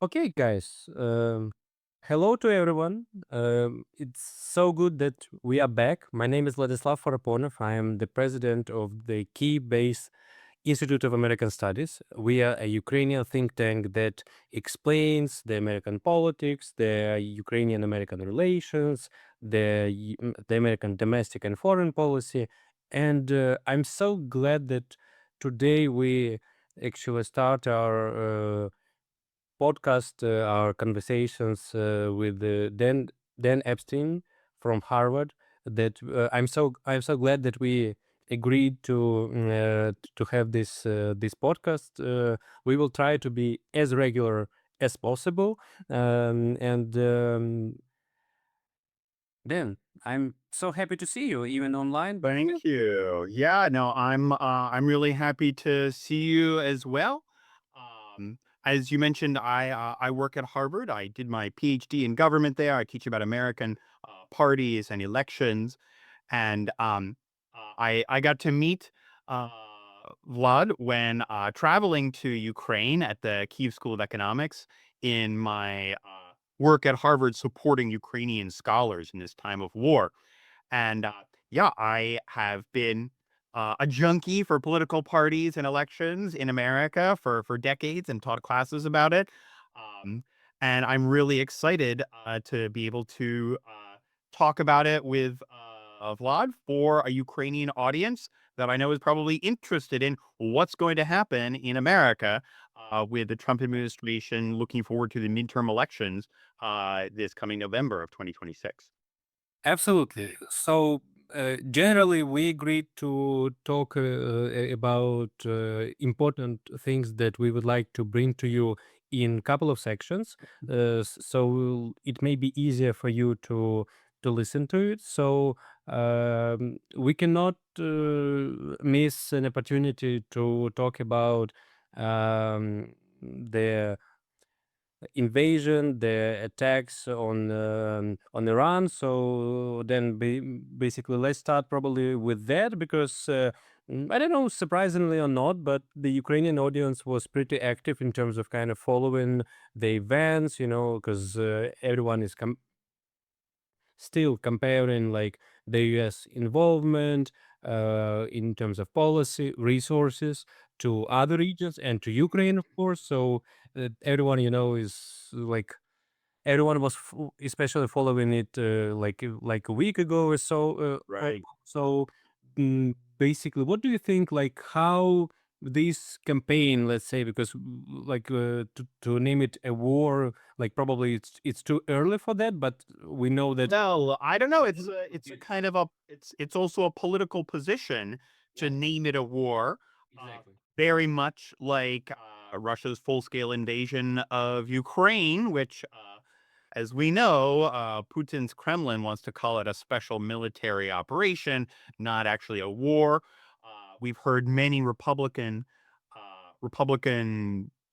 Okay, guys. Hello to everyone. It's so good that we are back. My name is Vladislav Faraponov. I am the president of the Kyiv-based Institute of American Studies. We are a Ukrainian think tank that explains the American politics, the Ukrainian-American relations, the American domestic and foreign policy. And I'm so glad that today we actually start our podcast, our conversations with Dan Epstein from Harvard. That I'm so glad that we agreed to have this podcast. We will try to be as regular as possible, and Dan, I'm so happy to see you even online. Thank you. Yeah, no, I'm really happy to see you as well. As you mentioned, I work at Harvard. I did my Ph.D. in government there. I teach about American parties and elections, and I got to meet uh, Vlad when traveling to Ukraine at the Kyiv School of Economics in my work at Harvard supporting Ukrainian scholars in this time of war. And yeah, I have been a junkie for political parties and elections in America for decades and taught classes about it. Um, and I'm really excited to be able to talk about it with Vlad for a Ukrainian audience that I know is probably interested in what's going to happen in America with the Trump administration looking forward to the midterm elections this coming November of 2026. Absolutely. So, generally, we agreed to talk about important things that we would like to bring to you in couple of sections, so it may be easier for you to listen to it. So, we cannot miss an opportunity to talk about the invasion, the attacks on Iran. So then, basically, let's start probably with that because I don't know, surprisingly or not, but the Ukrainian audience was pretty active in terms of kind of following the events. Because everyone is still comparing like the U.S. involvement in terms of policy, resources to other regions and to Ukraine, of course. So everyone, is like everyone was especially following it like a week ago or so. Right. So basically, what do you think? Like how this campaign, let's say, because like to name it a war, like probably it's too early for that, but we know that. No, I don't know. It's a You- kind of a it's also a political position to Yeah, name it a war, uh, exactly. very much like Russia's full-scale invasion of Ukraine, which, as we know, Putin's Kremlin wants to call it a special military operation, not actually a war. We've heard many Republican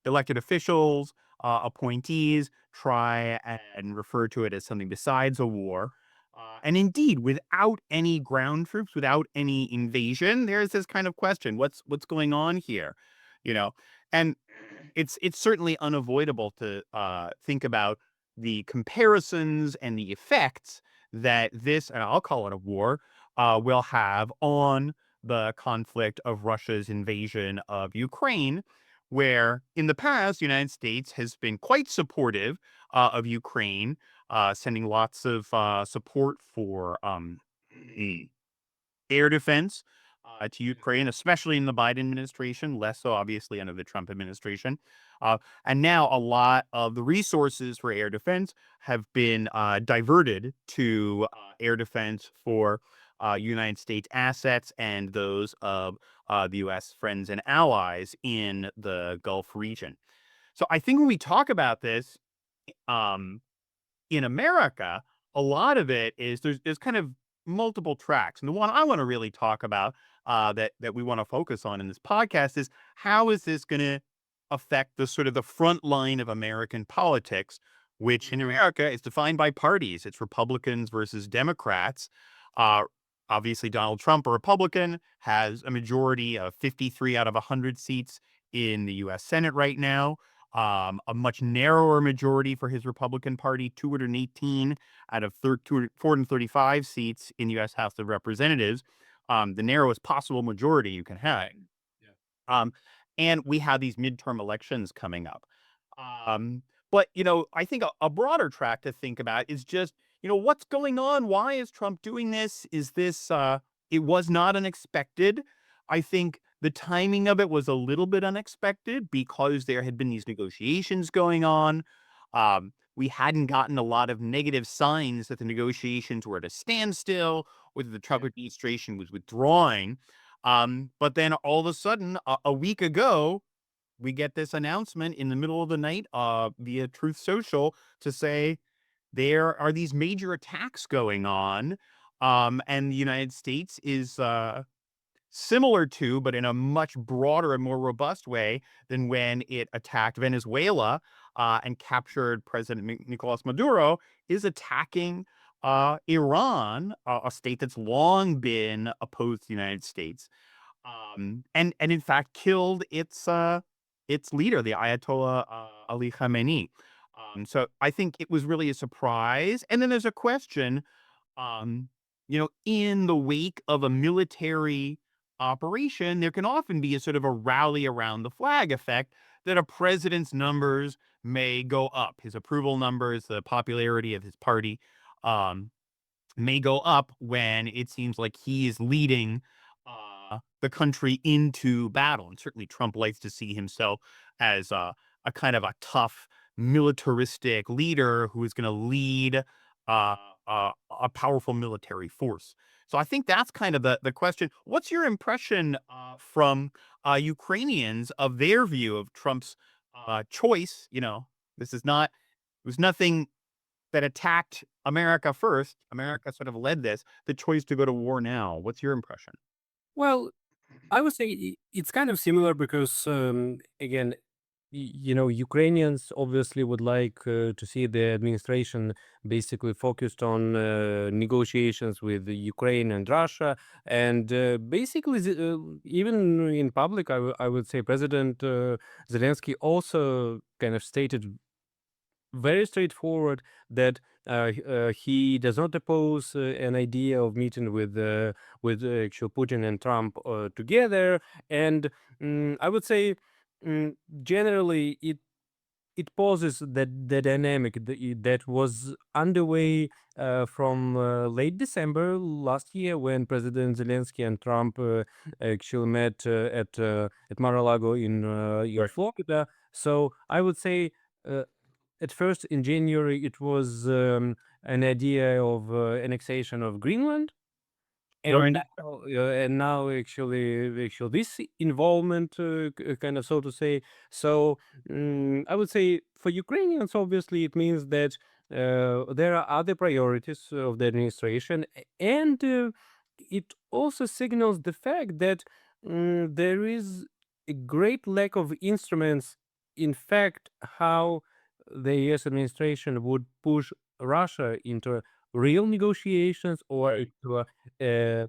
elected officials, appointees try and refer to it as something besides a war. And indeed, without any ground troops, without any invasion, there's this kind of question: what's going on here? You know, and it's certainly unavoidable to think about the comparisons and the effects that this, and I'll call it a war, will have on the conflict of Russia's invasion of Ukraine, where in the past, the United States has been quite supportive of Ukraine, sending lots of support for air defense to Ukraine, especially in the Biden administration, less so obviously under the Trump administration. And now a lot of the resources for air defense have been diverted to air defense for United States assets and those of the U.S. friends and allies in the Gulf region. So I think when we talk about this, um, in America, a lot of it is there's kind of multiple tracks. And the one I want to really talk about that we want to focus on in this podcast is how is this going to affect the sort of the front line of American politics, which in America is defined by parties. It's Republicans versus Democrats. Uh, Obviously, Donald Trump, a Republican, has a majority of 53 out of 100 seats in the U.S. Senate right now. a much narrower majority for his Republican Party, 218 out of 435 seats in the U.S. House of Representatives, the narrowest possible majority you can have. Um, and we have these midterm elections coming up. Um, but, I think a broader track to think about is just, what's going on? Why is Trump doing this? It was not unexpected. I think the timing of it was a little bit unexpected because there had been these negotiations going on. We hadn't gotten a lot of negative signs that the negotiations were at a standstill or that the Trump administration was withdrawing. But then all of a sudden, a week ago, we get this announcement in the middle of the night via Truth Social to say there are these major attacks going on. And the United States is similar to, but in a much broader and more robust way than when it attacked Venezuela and captured President Nicolas Maduro, is attacking Iran, a state that's long been opposed to the United States, and in fact killed its leader, the Ayatollah Ali Khamenei. So I think it was really a surprise. And then there's a question, in the wake of a military operation, there can often be a sort of a rally around the flag effect that a president's numbers may go up. His approval numbers, the popularity of his party, um, may go up when it seems like he is leading the country into battle. And certainly Trump likes to see himself as a kind of a tough, militaristic leader who is going to lead uh, a powerful military force. So I think that's kind of the question. What's your impression from Ukrainians of their view of Trump's choice? This is not, it was nothing that attacked America first. America sort of led this, the choice to go to war now. What's your impression? Well, I would say it's kind of similar because, again, Ukrainians obviously would like to see the administration basically focused on negotiations with the Ukraine and Russia. And basically, even in public, I would say President Zelensky also kind of stated very straightforward that he does not oppose an idea of meeting with actual Putin and Trump together. And I would say generally it pauses the dynamic that was underway from late December last year when President Zelensky and Trump actually met at Mar-a-Lago in Right. Florida. So I would say. At first, in January, it was an idea of annexation of Greenland, Right. and now actually this involvement, kind of so to say. So I would say for Ukrainians, obviously, it means that there are other priorities of the administration, and it also signals the fact that there is a great lack of instruments. In fact, how the U.S. administration would push Russia into real negotiations or Right. into uh,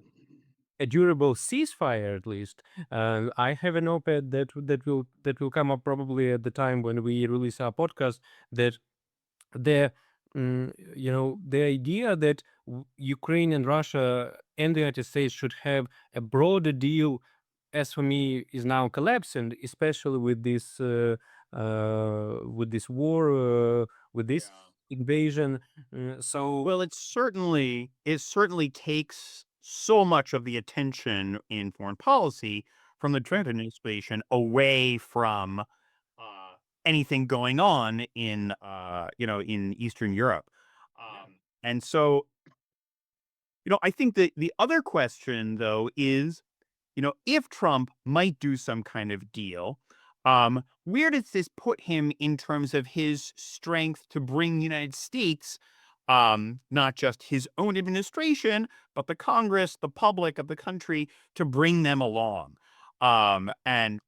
a durable ceasefire at least. I have an op-ed that will come up probably at the time when we release our podcast. That the the idea that Ukraine and Russia and the United States should have a broader deal, as for me, is now collapsing, especially with this war, with this invasion. So Well, it certainly takes so much of the attention in foreign policy from the Trump administration away from anything going on in Eastern Europe. yeah, And so, I think that the other question though is, if Trump might do some kind of deal, where does this put him in terms of his strength to bring the United States, not just his own administration, but the Congress, the public of the country, to bring them along? And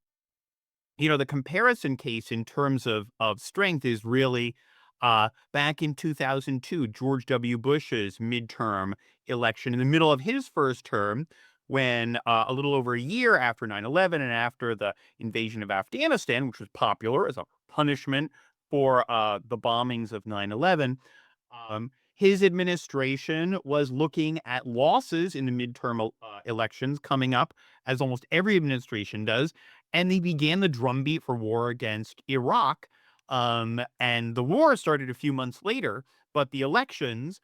the comparison case in terms of strength is really back in 2002, George W. Bush's midterm election in the middle of his first term, when a little over a year after 9/11 and after the invasion of Afghanistan, which was popular as a punishment for the bombings of 9/11. His administration was looking at losses in the midterm elections coming up, as almost every administration does, and they began the drumbeat for war against Iraq. And the war started a few months later, but the elections,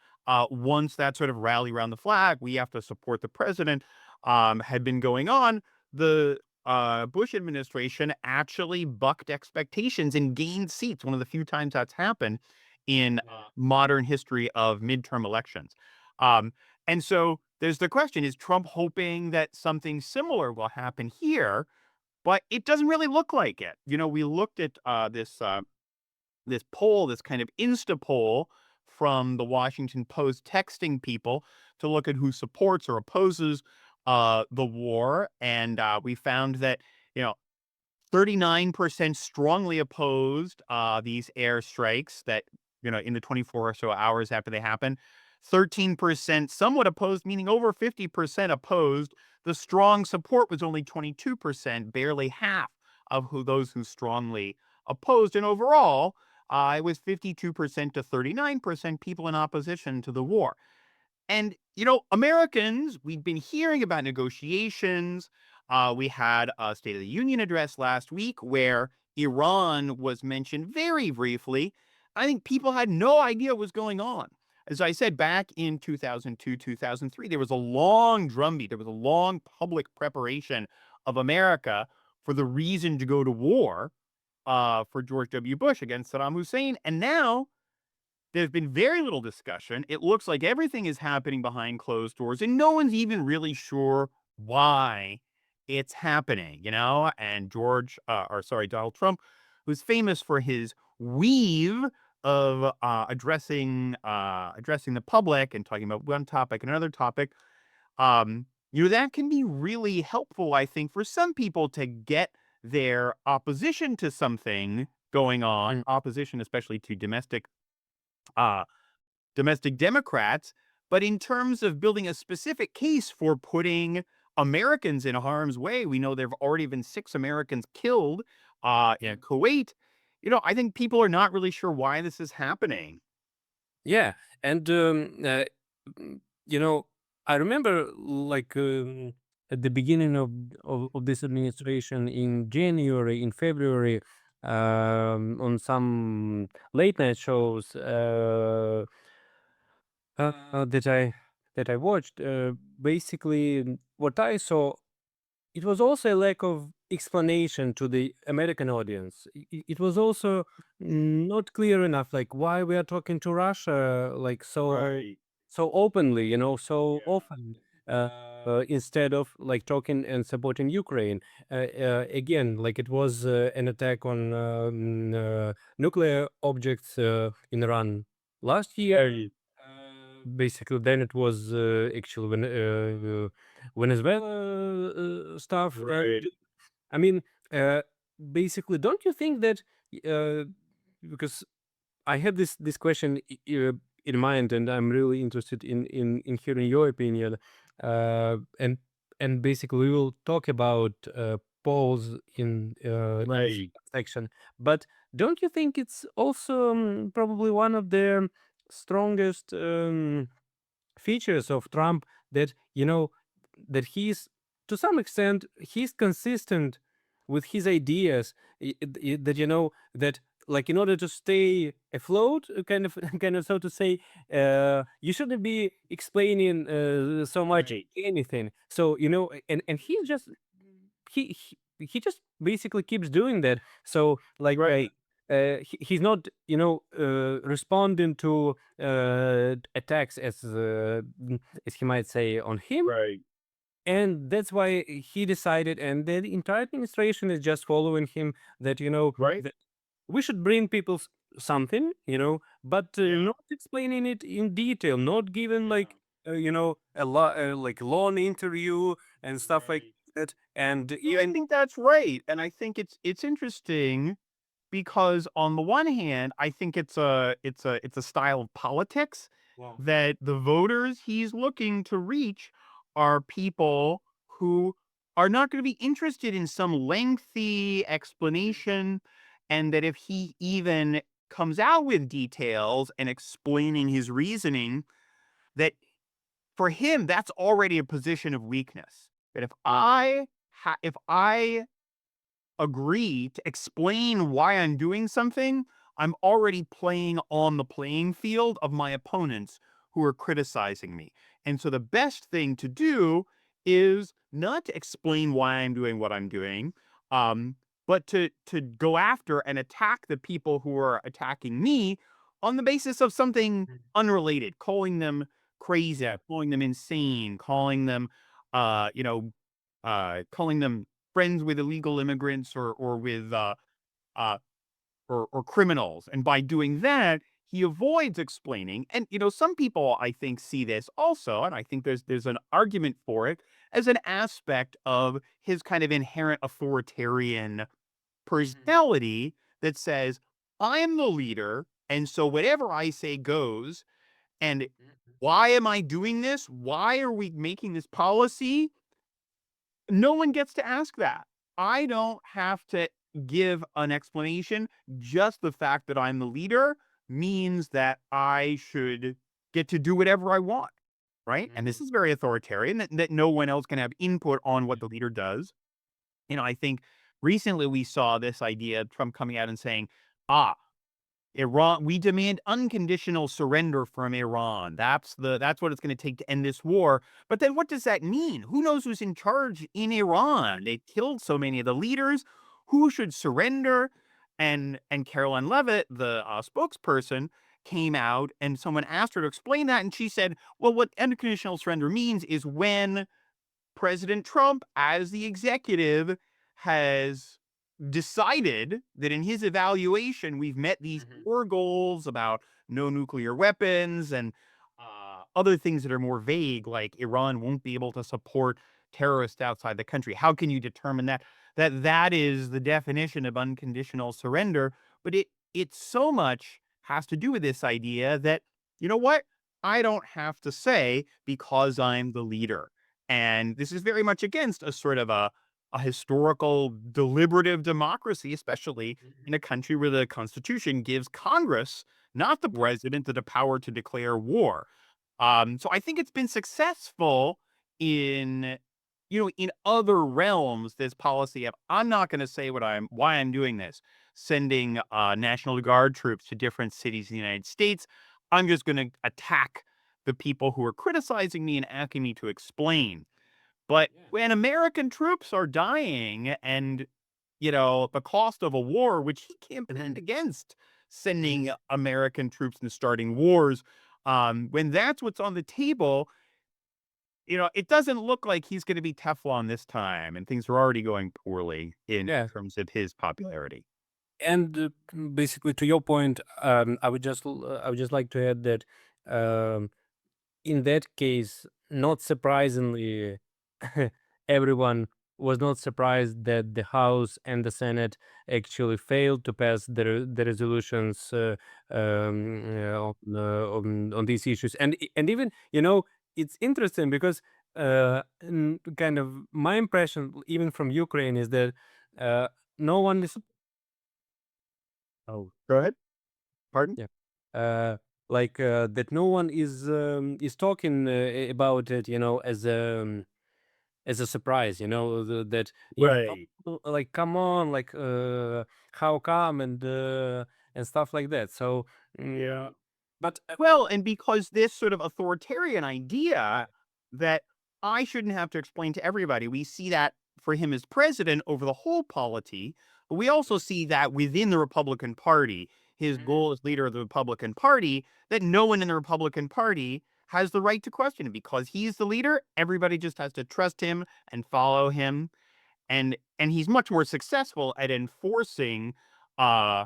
once that sort of rally around the flag, we have to support the president, had been going on. The Bush administration actually bucked expectations and gained seats. One of the few times that's happened in modern history of midterm elections. Um, and so there's the question, is Trump hoping that something similar will happen here? But it doesn't really look like it. We looked at this poll, this kind of Insta poll from the Washington Post, texting people to look at who supports or opposes the war, and we found that you know 39% strongly opposed these airstrikes that, in the 24 or so hours after they happened. 13% somewhat opposed, meaning over 50% opposed. The strong support was only 22%, barely half of those who strongly opposed. And overall, it was 52% to 39% people in opposition to the war. And, Americans, we've been hearing about negotiations. We had a State of the Union address last week where Iran was mentioned very briefly. I think people had no idea what was going on. As I said, back in 2002, 2003, there was a long drumbeat. There was a long public preparation of America for the reason to go to war for George W. Bush against Saddam Hussein. And now there's been very little discussion. It looks like everything is happening behind closed doors, and no one's even really sure why it's happening. And Donald Trump, who's famous for his weave of addressing the public and talking about one topic and another topic, that can be really helpful, I think, for some people to get their opposition to something going on, Mm. opposition especially to uh, domestic Democrats. But in terms of building a specific case for putting Americans in harm's way, we know there have already been 6 Americans killed in Kuwait. I think people are not really sure why this is happening. Yeah, and mm, you know, I remember like at the beginning of this administration in January, in February, on some late night shows that I watched. Basically, what I saw, it was also a lack of explanation to the American audience. It was also not clear enough, like why we are talking to Russia like Right. so openly, so Yeah. often, instead of like talking and supporting Ukraine. Again, like it was an attack on nuclear objects in Iran last year. Right. Basically, then it was actually Venezuela stuff. Right. I mean, uh, basically, don't you think that uh, because I had this question in mind, and I'm really interested in hearing your opinion. And basically, we will talk about polls in this Right. section. But don't you think it's also probably one of the strongest features of Trump that that he's to some extent he's consistent with his ideas that that like in order to stay afloat kind of kind of so to say you shouldn't be explaining so much Right. anything so and he just basically keeps doing that so like Right. he's not responding to attacks as he might say on him Right. and that's why he decided and the entire administration is just following him that Right. that we should bring people something but Yeah. not explaining it in detail not giving Yeah. like a lot like long interview and stuff like Right. that and No, I even think that's right, and I think it's interesting because on the one hand, I think it's a style of politics that the voters he's looking to reach are people who are not going to be interested in some lengthy explanation and that if he even comes out with details and explaining his reasoning, that for him, that's already a position of weakness. That if I agree to explain why I'm doing something, I'm already playing on the playing field of my opponents who are criticizing me. And so the best thing to do is not to explain why I'm doing what I'm doing, um, but to go after and attack the people who are attacking me on the basis of something Mhm. unrelated, calling them crazy, Yeah. calling them insane, uh, you know, calling them friends with illegal immigrants or with uh, or criminals. And by doing that, he avoids explaining. And some people I think see this also, and I think there's an argument for it as an aspect of his kind of inherent authoritarian Mhm. personality that says, I'm the leader, and so whatever I say goes. And Mhm. why am I doing this? Why are we making this policy? No one gets to ask that. I don't have to give an explanation. Just the fact that I'm the leader means that I should get to do whatever I want, right? And this Mhm. is very authoritarian, that no one else can have input on what Yeah. the leader does. I think recently we saw this idea of Trump coming out and saying, ah, Iran, we demand unconditional surrender from Iran. That's what it's going to take to end this war. But then what does that mean? Who knows who's in charge in Iran? They killed so many of the leaders. Who should surrender? And Caroline Levitt, the spokesperson, came out and someone asked her to explain that, and she said, "Well, what unconditional surrender means is when President Trump, as the executive, has decided that in his evaluation, we've met these Mhm. core goals about no nuclear weapons and other things that are more vague, like Iran won't be able to support terrorists outside the country. How can you determine that? That is the definition of unconditional surrender. But it so much has to do with this idea that, you know what? I don't have to say because I'm the leader. And this is very much against a sort of a historical deliberative democracy, especially in Mhm. a country where the Constitution gives Congress, not the Yeah. president, the power to declare war. So I think it's been successful in in other realms. This policy of I'm not going to say why I'm doing this, sending National Guard troops to different cities in the United States. I'm just going to attack the people who are criticizing me and asking me to explain. But Yeah. when American troops are dying and, the cost of a war, which he campaigned against sending Mhm. American troops and starting wars, when that's what's on the table, it doesn't look like he's going to be Teflon this time. And things are already going poorly in Yeah. terms of his popularity. And basically, to your point, I would just like to add that um, in that case, not surprisingly, everyone was not surprised that the House and the Senate actually failed to pass the resolutions on these issues. And even it's interesting because kind of my impression, even from Ukraine, is that uh, no one is. Oh, go ahead. Pardon? Yeah. Uh, that no one is talking about it, as a surprise, that Right. like come on, like how come and stuff like that. So, Yeah. but Well, and because this sort of authoritarian idea that I shouldn't have to explain to everybody, we see that for him as president over the whole polity, but we also see that within the Republican Party, his Mhm. goal as leader of the Republican Party, that no one in the Republican Party has the right to question him because he's the leader. Everybody just has to trust him and follow him, and he's much more successful at uh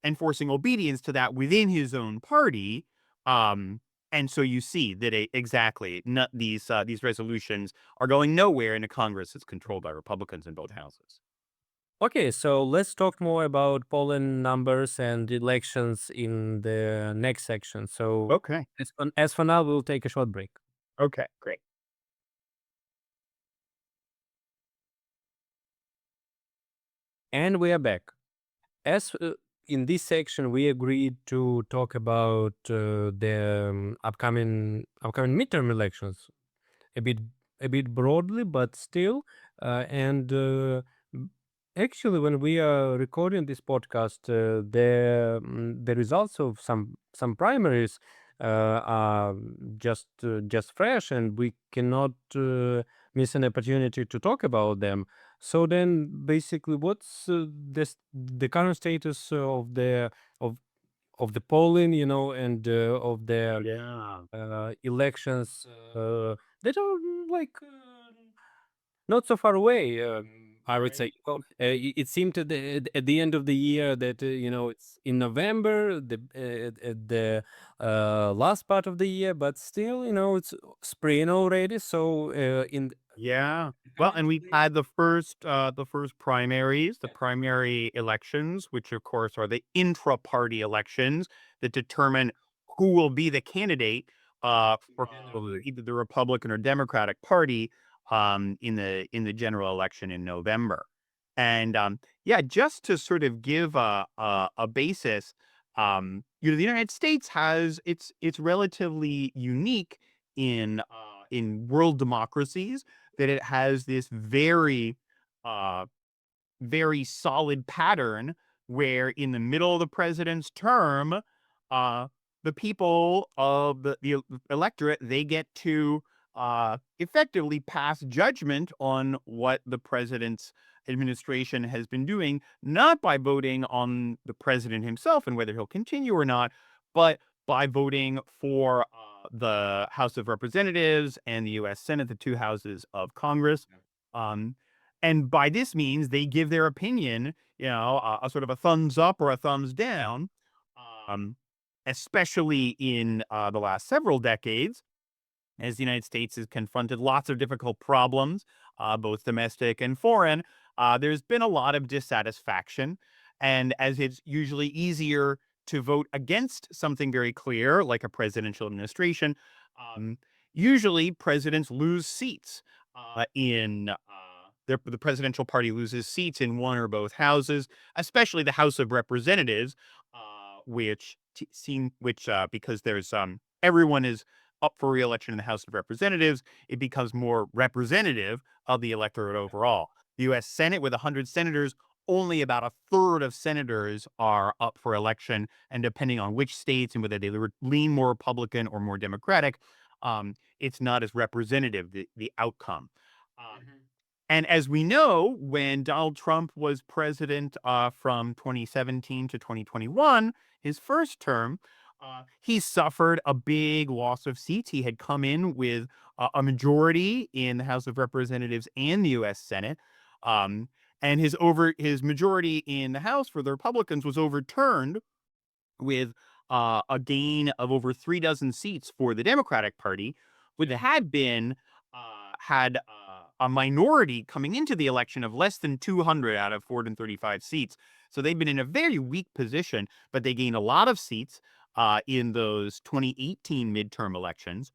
enforcing obedience to that within his own party. um and so you see that exactly not these resolutions are going nowhere in a Congress that's controlled by Republicans in both houses. Okay, so let's talk more about polling numbers and elections in the next section. So, Okay. as for now, we'll take a short break, Okay, great. and we are back. as in this section, we agreed to talk about the upcoming midterm elections a bit broadly, but still. And m- Actually, when we are recording this podcast, the results of some primaries are just fresh, and we cannot miss an opportunity to talk about them. So then, basically, what's the current status of of the polling, and of the Yeah. elections that are like not so far away. I would say. Right. Well, it seemed at the end of the year that it's in November, the last part of the year, but still, it's spring already. So in Yeah. Well, and we've currently, had the first primaries, the primary elections, which of course are the intra-party elections that determine who will be the candidate for either the Republican or Democratic Party in the general election in November. And yeah, just to sort of give a basis, the United States has it's relatively unique in world democracies that it has this uh, very solid pattern where in the middle of the president's term, uh, the people of the electorate, they get to effectively pass judgment on what the president's administration has been doing, not by voting on the president himself and whether he'll continue or not, but by voting for the House of Representatives and the U.S. Senate, the two houses of Congress. Um, and by this means, they give their opinion, a sort of a thumbs up or a thumbs down, um, especially in the last several decades as the United States has confronted lots of difficult problems, both domestic and foreign, there's been a lot of dissatisfaction. And as it's usually easier to vote against something very clear, like a presidential administration, um, usually presidents lose seats the presidential party loses seats in one or both houses, especially the House of Representatives, because there's everyone is up for reelection in the House of Representatives, it becomes more representative of the electorate overall. The U.S. Senate, with 100 senators, only about a third of senators are up for election. And depending on which states and whether they lean more Republican or more Democratic, it's not as representative, the outcome. Um, Mhm. and as we know, when Donald Trump was president from 2017 to 2021, his first term, he suffered a big loss of seats. He had come in with a majority in the House of Representatives and the U.S. Senate, um, and his majority in the House for the Republicans was overturned with a gain of over 3 dozen seats for the Democratic Party, which had a minority coming into the election of less than 200 out of 435 seats. So they've been in a very weak position, but they gained a lot of seats in those 2018 midterm elections.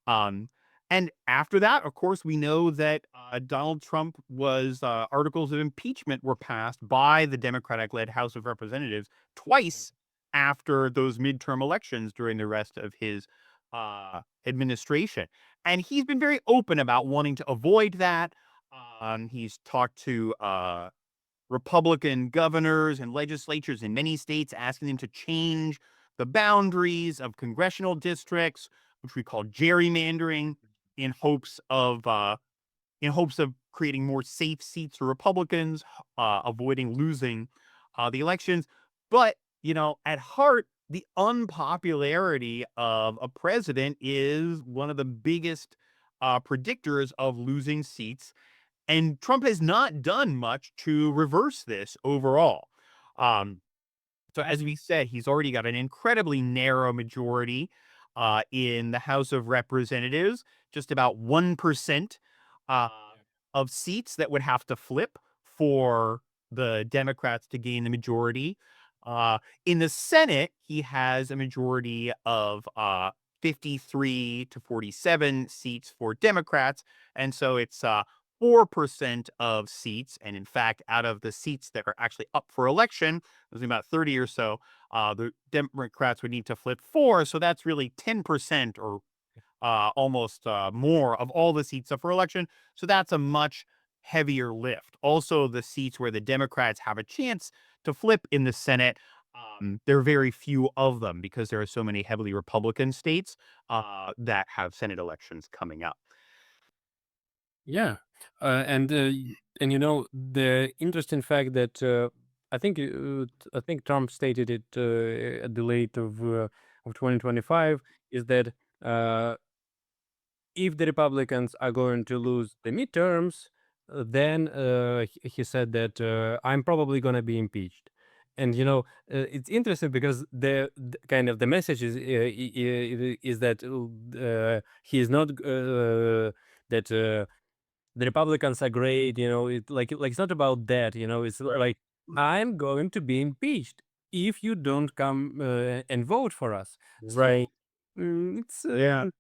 Um, and after that, of course, we know that Donald Trump was articles of impeachment were passed by the Democratic led House of Representatives twice after those midterm elections during the rest of his administration. And he's been very open about wanting to avoid that. He's talked to Republican governors and legislatures in many states, asking them to change the boundaries of congressional districts, which we call gerrymandering, in hopes of creating more safe seats for Republicans, avoiding losing the elections. But, at heart, the unpopularity of a president is one of the biggest predictors of losing seats. And Trump has not done much to reverse this overall. Um, so as we said, he's already got an incredibly narrow majority in the House of Representatives, just about 1% uh, of seats that would have to flip for the Democrats to gain the majority. In the Senate, he has a majority of 53 to 47 seats for Democrats. And so it's 4% of seats. And in fact, out of the seats that are actually up for election, there's about 30 or so, the Democrats would need to flip four. So that's really 10% or almost more of all the seats up for election. So that's a much heavier lift. Also, the seats where the Democrats have a chance to flip in the Senate, there are very few of them because there are so many heavily Republican states that have Senate elections coming up. Yeah, and the interesting fact that I think Trump stated it at the late of 2025 is that uh, if the Republicans are going to lose the midterms, then he said that I'm probably going to be impeached. And it's interesting because the kind of the message is that he is not that. The Republicans are great, like it's not about that, it's like I'm going to be impeached if you don't come and vote for us. So Right. it's Yeah.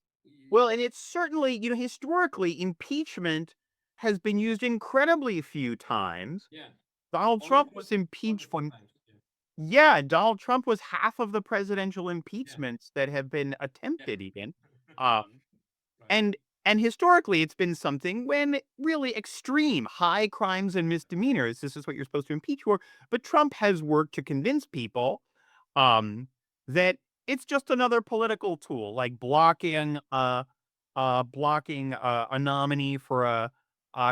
Well, and it's certainly, historically, impeachment has been used incredibly few times. yeah, Donald only Trump was impeached 24 when, times. Yeah, yeah, Donald Trump was half of the presidential yeah, impeachments that have been yeah. attempted even. Uh, Right. and and historically, it's been something when really extreme high crimes and misdemeanors, this is what you're supposed to impeach for. But Trump has worked to convince people um, that it's just another political tool, like blocking a nominee for a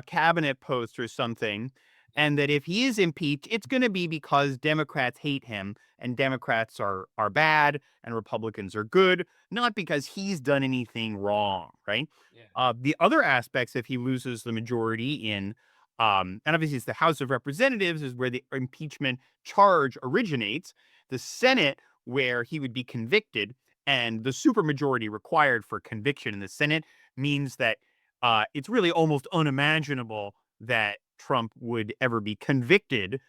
cabinet post or something, and that if he is impeached, it's going to be because Democrats hate him and Democrats are bad and Republicans are good, not because he's done anything wrong, right? Yeah, The other aspects, if he loses the majority and obviously it's the House of Representatives is where the impeachment charge originates, the Senate where he would be convicted, and the supermajority required for conviction in the Senate means that it's really almost unimaginable that Trump would ever be convicted.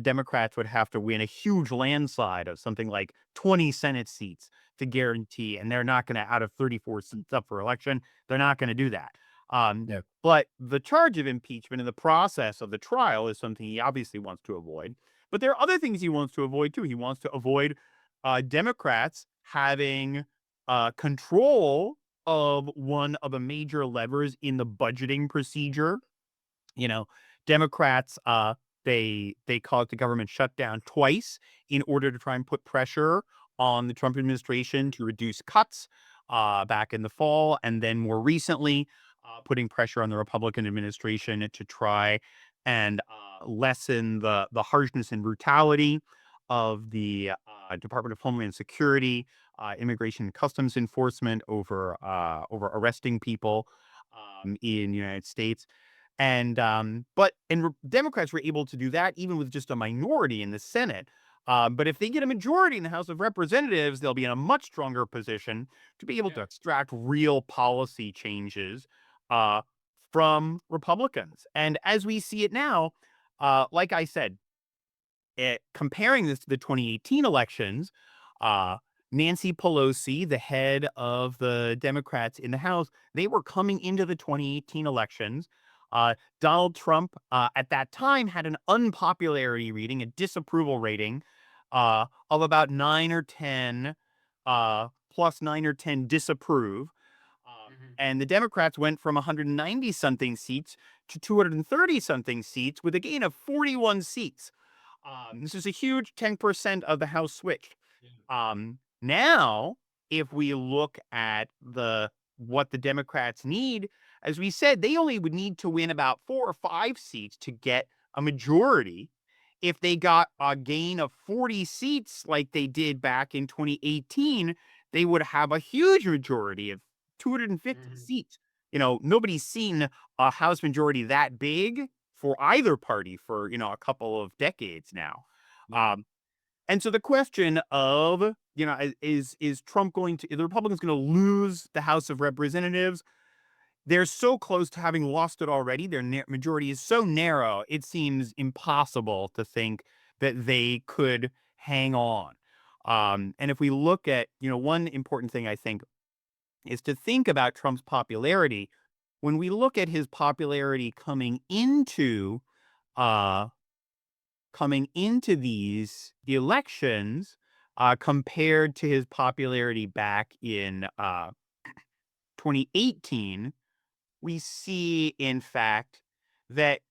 Democrats would have to win a huge landslide of something like 20 Senate seats to guarantee, and they're not going to, out of 34 seats up for election, they're not going to do that. Um, yeah, but the charge of impeachment and the process of the trial is something he obviously wants to avoid. But there are other things he wants to avoid too. He wants to avoid Democrats having control of one of the major levers in the budgeting procedure. You know, Democrats, they call it the government shutdown twice in order to try and put pressure on the Trump administration to reduce cuts back in the fall, and then more recently, putting pressure on the Republican administration to try and lessen the harshness and brutality of the Department of Homeland Security, Immigration and Customs Enforcement over arresting people in the United States. Democrats were able to do that even with just a minority in the Senate. But if they get a majority in the House of Representatives, they'll be in a much stronger position to be able to yeah, extract real policy changes uh, from Republicans. And as we see it now, like I said, comparing this to the 2018 elections, uh, Nancy Pelosi, the head of the Democrats in the House, they were coming into the 2018 elections. Donald Trump, at that time, had an unpopularity rating, a disapproval rating of about 9 or 10, plus 9 or 10 disapprove. mhm, And the Democrats went from 190 something seats to 230 something seats with a gain of 41 seats. This is a huge 10% of the House switched. yeah, Now, if we look at the what the Democrats need, as we said, they only would need to win about 4 or 5 seats to get a majority. If they got a gain of 40 seats like they did back in 2018, they would have a huge majority of 250 mhm, seats. Nobody's seen a House majority that big for either party for, a couple of decades now. yeah, Um, and so the question of, is Trump going to, the Republicans going to lose the House of Representatives? They're so close to having lost it already. Their majority is so narrow, it seems impossible to think that they could hang on. And if we look at, one important thing I think is to think about Trump's popularity when we look at his popularity uh coming into these elections, compared to his popularity back in 2018, we see, in fact, that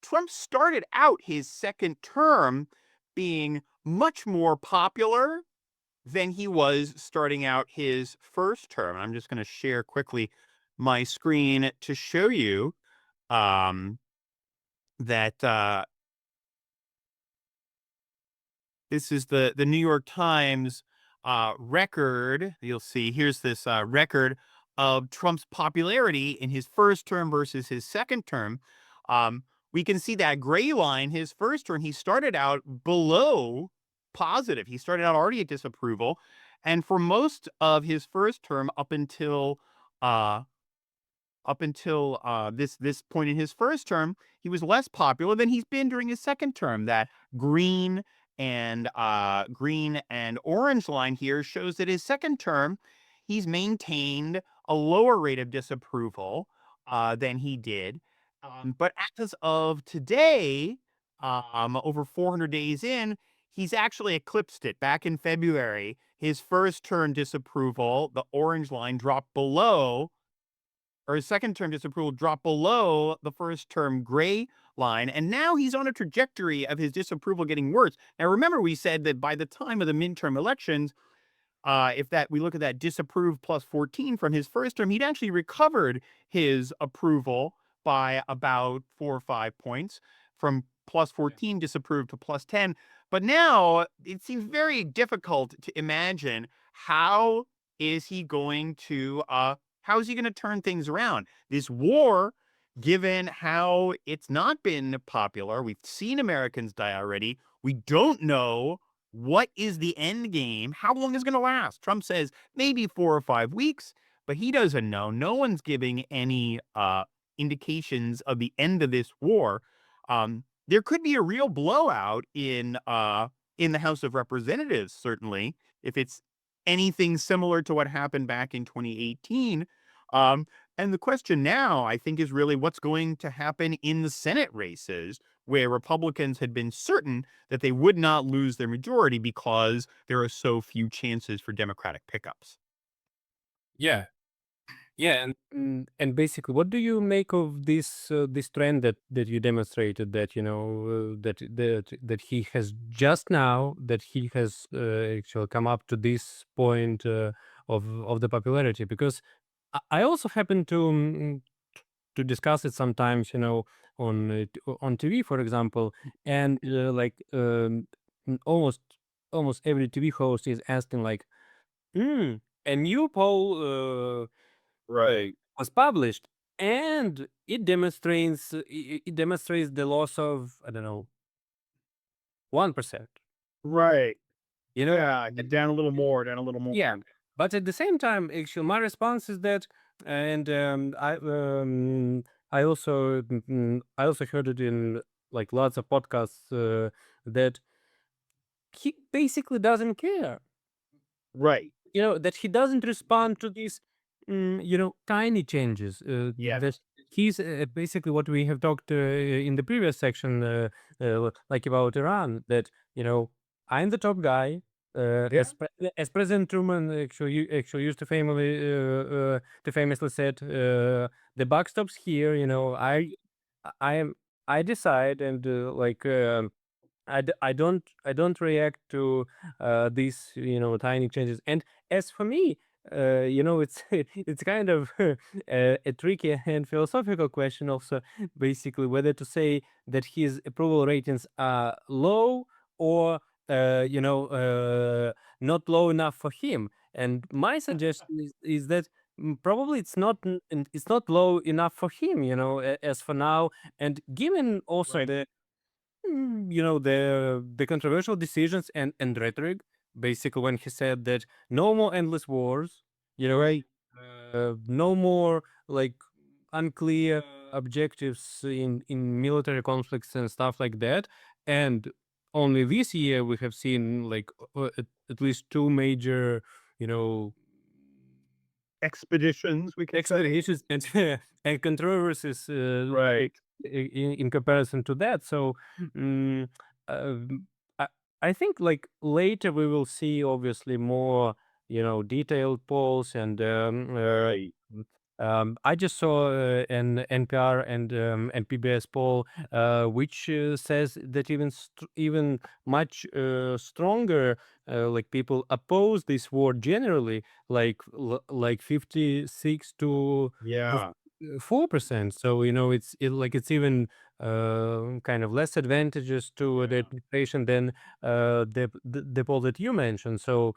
Trump started out his second term being much more popular than he was starting out his first term. I'm just going to share quickly my screen to show you um, that this is the New York Times record. You'll see here's this record of Trump's popularity in his first term versus his second term. Um, we can see that gray line. His first term, he started out below positive. He started out already at disapproval, and for most of his first term, uh, this point in his first term, he was less popular than he's been during his second term. That green green and orange line here shows that his second term, he's maintained a lower rate of disapproval than he did. But as of today, over 400 days in, he's actually eclipsed it. Back in February, his first term disapproval, the orange line, dropped below, or his second term disapproval dropped below the first term gray line. And now he's on a trajectory of his disapproval getting worse. Now, remember, we said that by the time of the midterm elections, if that we look at that disapprove plus 14 from his first term, he'd actually recovered his approval by about 4 or 5 points, from plus 14 disapprove to plus 10. But now it seems very difficult to imagine how is he going to how is he going to turn things around? This war, given how it's not been popular, we've seen Americans die already. We don't know what is the end game? How long is it going to last? Trump says maybe 4 or 5 weeks, but he doesn't know. No one's giving any indications of the end of this war. There could be a real blowout in the House of Representatives, certainly, if it's anything similar to what happened back in 2018. Um, and the question now, I think, is really what's going to happen in the Senate races, where Republicans had been certain that they would not lose their majority because there are so few chances for Democratic pickups. Yeah, yeah, and basically, what do you make of this trend that you demonstrated, that that he has just now, that he has actually come up to this point of the popularity? Because I also happen to discuss it sometimes, on TV, for example, and almost every TV host is asking like, a new poll Right. was published, and it demonstrates the loss of, I don't know, 1%. Right. You know, Yeah. At- Down a little more, down a little more. yeah. But at the same time, actually, my response is that, and I also heard it in like lots of podcasts, that he basically doesn't care, Right. that he doesn't respond to these tiny changes, that Yes. he's basically what we have talked in the previous section, like about Iran, that I'm the top guy, Yeah. as President Truman actually used to famously said, the buck stops here. I am I decide, and I don't react to these tiny changes. And as for me, it's it's kind of a tricky and philosophical question also, basically, whether to say that his approval ratings are low, or not low enough for him. And my suggestion is that, probably it's not low enough for him, as for now. And given also Right. the controversial decisions and rhetoric, basically, when he said that no more endless wars, Right. no more like unclear objectives in military conflicts and stuff like that. And only this year we have seen like at least two major, you know expeditions, we could say. expectations and and controversies Right. in comparison to that. So mm, um, I, I think like later we will see obviously more detailed polls and Right. I just saw an NPR and PBS poll, which says that even much stronger, like people oppose this war generally, like 56 to Yeah. 4%. So it's even kind of less advantageous to the Yeah. administration than the poll that you mentioned. So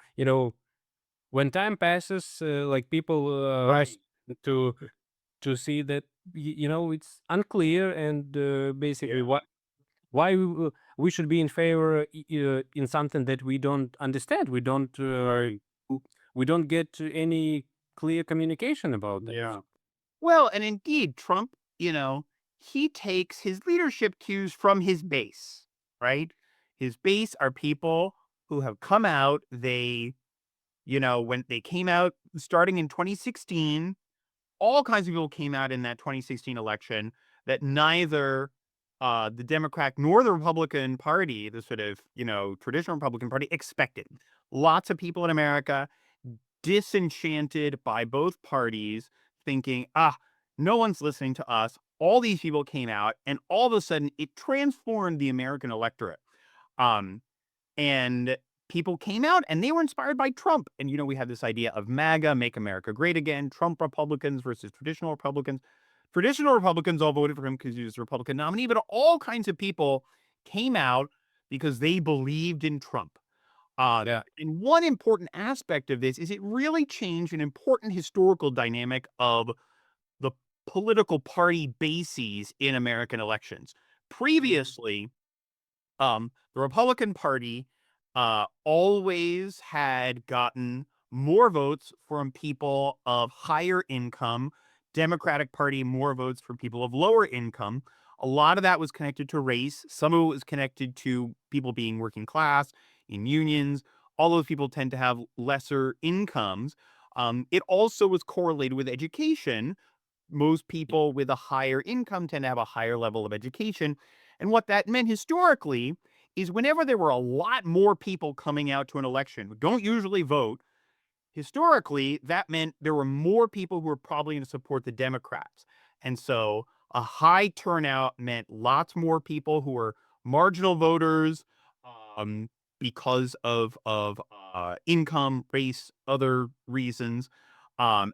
when time passes, like people are Right. to see that it's unclear and basically Yeah. why we should be in favor in something that we don't understand. Right. We don't get any clear communication about that. Yeah. Well, and indeed, Trump, he takes his leadership cues from his base, right? His base are people who have come out. When they came out starting in 2016, all kinds of people came out in that 2016 election that neither the Democrat nor the Republican Party, the sort of, traditional Republican Party, expected. Lots of people in America disenchanted by both parties, thinking, no one's listening to us. All these people came out, and all of a sudden, it transformed the American electorate. Um, and people came out and they were inspired by Trump. And, we had this idea of MAGA, make America great again, Trump Republicans versus traditional Republicans. Traditional Republicans all voted for him because he was the Republican nominee, but all kinds of people came out because they believed in Trump. Yeah. And one important aspect of this is it really changed an important historical dynamic of the political party bases in American elections. Previously, the Republican Party always had gotten more votes from people of higher income. Democratic Party more votes from people of lower income. A lot of that was connected to race. Some of it was connected to people being working class in unions. All those people tend to have lesser incomes. It also was correlated with education. Most people with a higher income tend to have a higher level of education. And what that meant historically is whenever there were a lot more people coming out to an election who don't usually vote, historically, that meant there were more people who were probably going to support the Democrats. And so a high turnout meant lots more people who were marginal voters um, because of income, race, other reasons,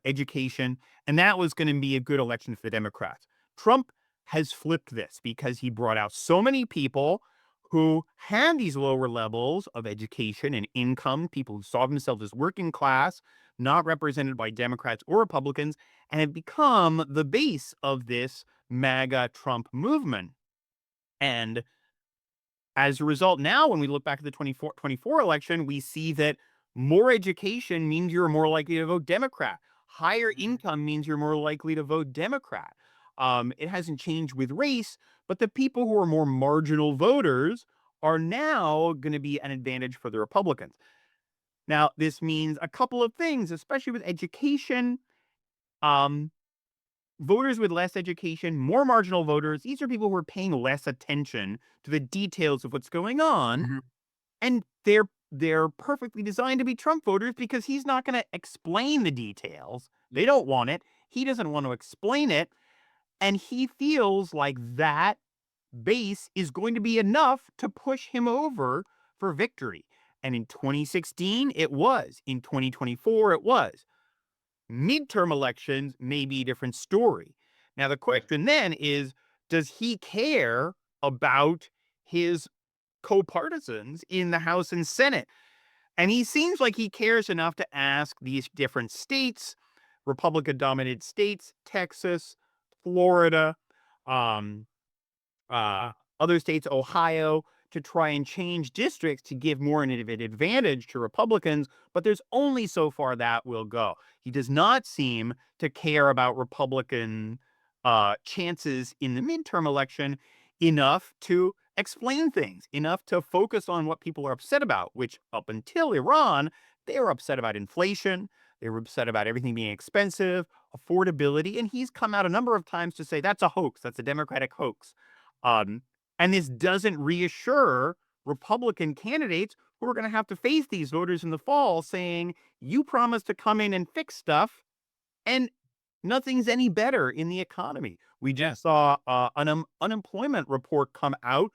education. And that was going to be a good election for the Democrats. Trump has flipped this because he brought out so many people who had these lower levels of education and income, people who saw themselves as working class, not represented by Democrats or Republicans, and have become the base of this MAGA Trump movement. And as a result, now when we look back at the 24 election, we see that more education means you're more likely to vote Democrat. Higher income means you're more likely to vote Democrat. It hasn't changed with race, but the people who are more marginal voters are now going to be an advantage for the Republicans. Now, this means a couple of things, especially with education. Um, Voters with less education, more marginal voters, these are people who are paying less attention to the details of what's going on. Mhm. And they're perfectly designed to be Trump voters because he's not going to explain the details. They don't want it. He doesn't want to explain it. And he feels like that base is going to be enough to push him over for victory. And in 2016, it was. In 2024, it was. Midterm elections may be a different story. Now, the question then is, does he care about his co-partisans in the House and Senate? And he seems like he cares enough to ask these different states, Republican dominated states, Texas, Florida, um, uh, other states, Ohio, to try and change districts to give more of an advantage to Republicans. But there's only so far that will go. He does not seem to care about Republican chances in the midterm election enough to explain things, enough to focus on what people are upset about, which up until Iran, they were upset about inflation. They were upset about everything being expensive, affordability, and he's come out a number of times to say that's a hoax. That's a Democratic hoax. Um, and this doesn't reassure Republican candidates who are going to have to face these voters in the fall saying, you promised to come in and fix stuff, and nothing's any better in the economy. We Yeah. just saw an unemployment report come out,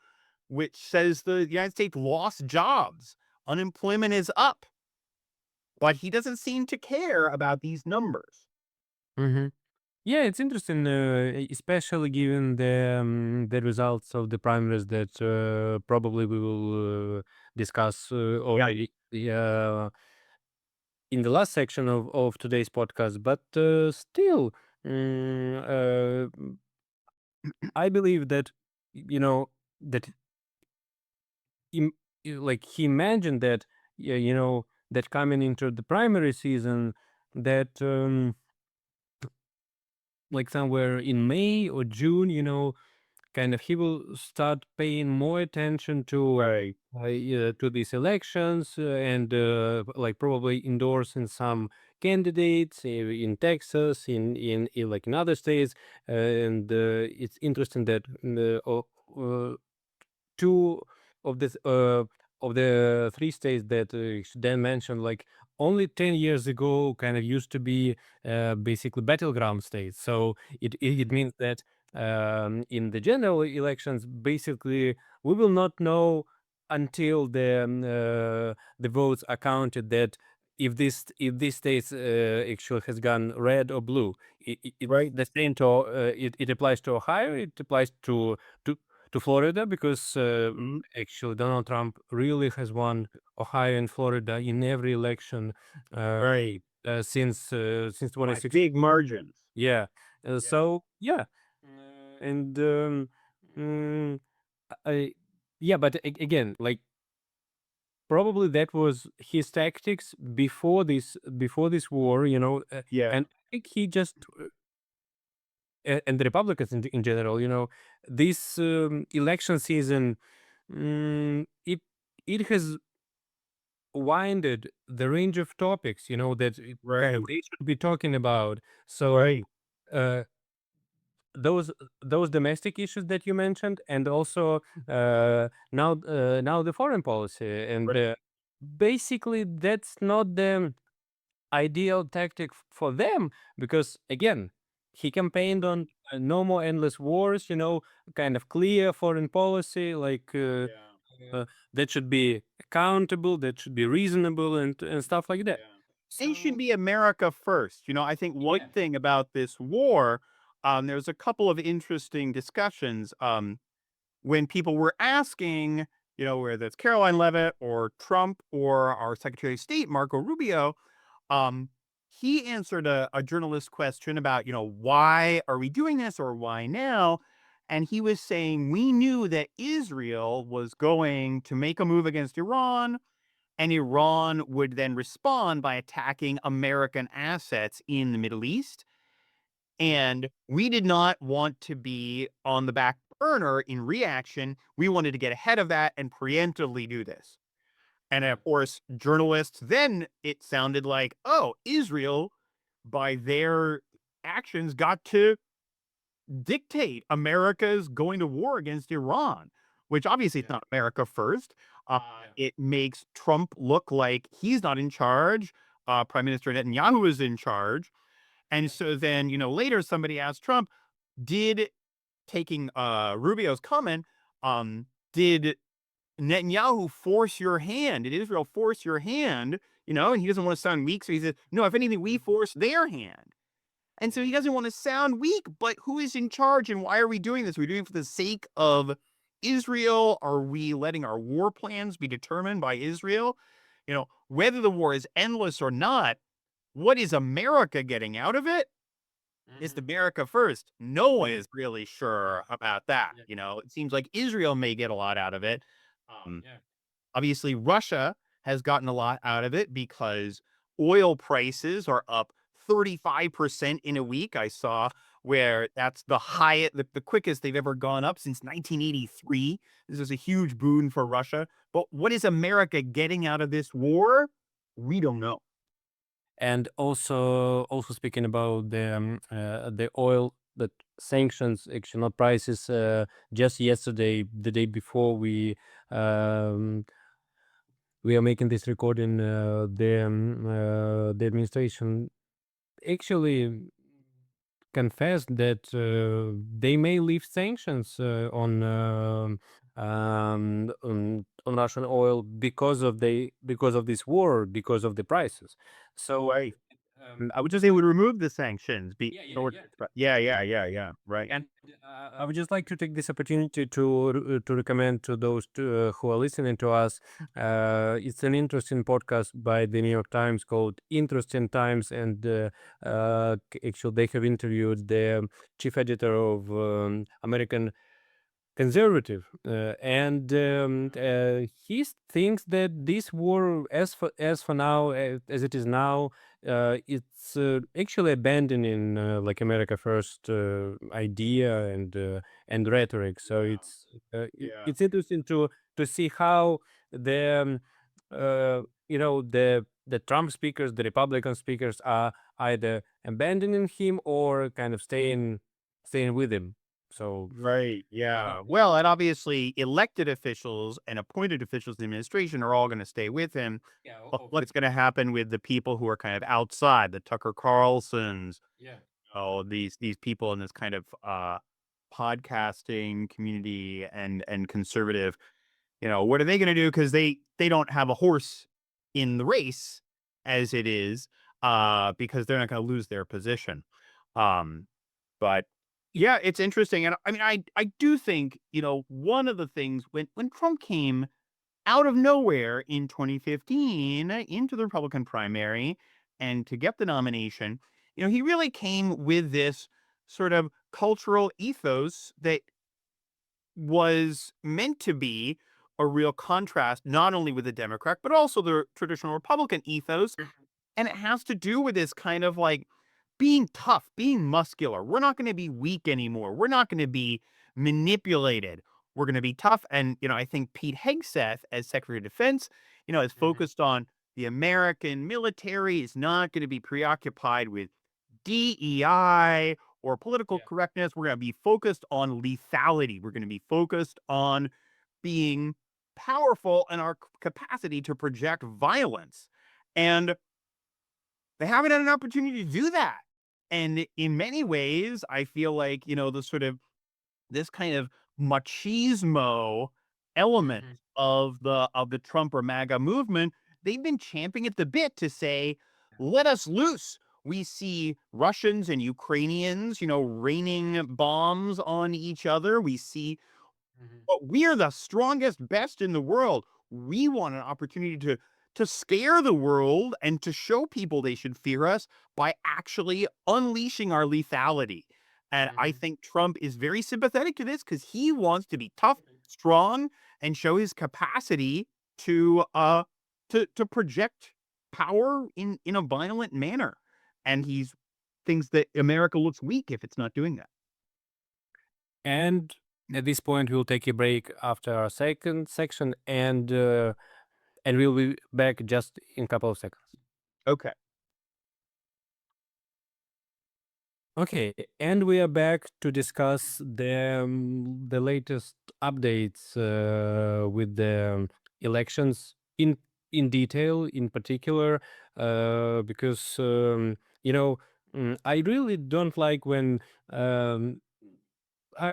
which says the United States lost jobs. Unemployment is up, but he doesn't seem to care about these numbers. Hmm. Yeah, it's interesting, especially given the results of the primaries that probably we will discuss Yeah. already in the last section of today's podcast. But still, mm, I believe that that im- like he imagined that, yeah, that coming into the primary season, that like somewhere in May or June, kind of he will start paying more attention Right. to these elections, and like probably endorsing some candidates in Texas, in like in other states. And it's interesting that two of this of the three states that Dan mentioned, like only 10 years ago, kind of used to be basically battleground states. So it means that in the general elections, basically we will not know until the votes are counted, that if this state actually has gone red or blue. It's Right. the same to it applies to Ohio. It applies to to Florida, because Mhm. actually Donald Trump really has won Ohio and Florida in every election uh, Right. since By 2016. big margins. Yeah. Yeah. So yeah. And mm, I, yeah, but again, like probably that was his tactics before this war, Yeah. and I think he just and the Republicans in general, this election season, it has winded the range of topics, that kind of Right. they should be talking about. So Right. uh, those those domestic issues that you mentioned, and also now the foreign policy, and Right. basically that's not the ideal tactic for them, because again he campaigned on no more endless wars, kind of clear foreign policy, like Yeah. that should be accountable, that should be reasonable, and stuff like that. Yeah. It should So be America first. I think one yeah. thing about this war, there's a couple of interesting discussions. When people were asking, whether it's Caroline Levitt or Trump or our Secretary of State, Marco Rubio, um, he answered a journalist question about, why are we doing this or why now? And he was saying, we knew that Israel was going to make a move against Iran, and Iran would then respond by attacking American assets in the Middle East. And we did not want to be on the back burner in reaction. We wanted to get ahead of that and preemptively do this. And Yeah. of course, journalists, then it sounded like, oh, Israel, by their actions, got to dictate America's going to war against Iran, which obviously it's Yeah. not America first. Yeah. It makes Trump look like he's not in charge. Prime Minister Netanyahu is in charge. And Yeah. so then, later somebody asked Trump, did taking Rubio's comment, did Netanyahu force your hand? Did Israel force your hand? And he doesn't want to sound weak. So he said, no, if anything, we Mhm. forced their hand. And so Yeah. he doesn't want to sound weak, but who is in charge and why are we doing this? Are we doing it for the sake of Israel? Are we letting our war plans be determined by Israel? Whether the war is endless or not, what is America getting out of it? Is Mhm. America first? No one Yeah. is really sure about that. Yeah. It seems like Israel may get a lot out of it. Um, Yeah. Obviously, Russia has gotten a lot out of it because oil prices are up 35% in a week. I saw where that's the highest, the quickest they've ever gone up since 1983. This is a huge boon for Russia. But what is America getting out of this war? We don't know. and also speaking about the oil that sanctions, actually not prices. Just yesterday, the day before um, we are making this recording, the administration actually confessed that they may lift sanctions on Russian oil because of this war, because of the prices. So Right. I would just say we remove the sanctions. yeah, In yeah, order yeah. yeah, yeah, yeah, yeah. Right. And I would just like to take this opportunity to recommend to those who are listening to us. It's an interesting podcast by the New York Times called "Interesting Times," and actually they have interviewed the chief editor of American Conservative, and he thinks that this war, as for now, as it is now, it's actually abandoning like America First idea and rhetoric. So Yeah. it's interesting to see how the the Trump speakers, the Republican speakers, are either abandoning him or kind of staying with him. So. Right. Uh, Yeah. Well, and obviously elected officials and appointed officials in the administration are all going to stay with him. Yeah, But what's going to happen with the people who are kind of outside, the Tucker Carlsons, yeah. these people in this kind of podcasting community and conservative, what are they going to do? Because they don't have a horse in the race as it is, because they're not going to lose their position. Um, but yeah, it's interesting. And I mean, I do think, one of the things when Trump came out of nowhere in 2015 into the Republican primary and to get the nomination, he really came with this sort of cultural ethos that was meant to be a real contrast, not only with the Democrat, but also the traditional Republican ethos. And it has to do with this kind of like being tough, being muscular. We're not going to be weak anymore. We're not going to be manipulated. We're going to be tough. And, I think Pete Hegseth, as Secretary of Defense, is Mhm. focused on the American military, is not going to be preoccupied with DEI or political Yeah. correctness. We're going to be focused on lethality. We're going to be focused on being powerful and our capacity to project violence. And they haven't had an opportunity to do that. And in many ways, I feel like, the sort of this kind of machismo element Mhm. of the Trump or MAGA movement, they've been champing at the bit to say, let us loose. We see Russians and Ukrainians, raining bombs on each other. We see Mhm. but we are the strongest, best in the world. We want an opportunity to scare the world and to show people they should fear us by actually unleashing our lethality. And I Mhm. think Trump is very sympathetic to this because he wants to be tough, strong, and show his capacity to project power in a violent manner. And he's thinks that America looks weak if it's not doing that. And at this point, we'll take a break after our second section, and we'll be back just in a couple of seconds. Okay. Okay, and we are back to discuss the latest updates with the elections in detail, in particular, because I really don't like when um, I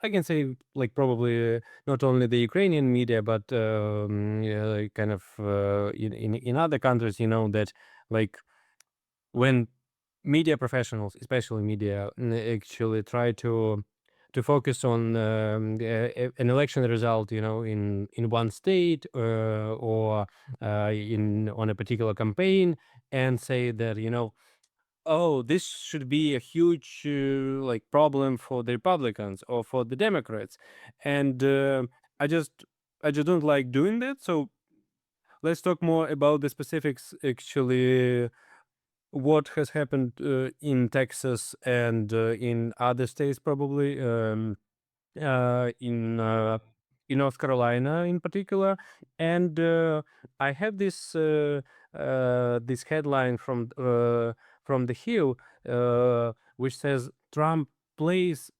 I can say like probably not only the Ukrainian media, but yeah, like kind of in other countries, that like when media professionals, especially media, actually try to focus on an election result, in one state or in on a particular campaign, and say that oh, this should be a huge like problem for the Republicans or for the Democrats, and I just I just don't like doing that. So let's talk more about the specifics. Actually, what has happened in Texas and in other states, probably in North Carolina in particular, and I have this. this headline from the Hill, which says Trump plays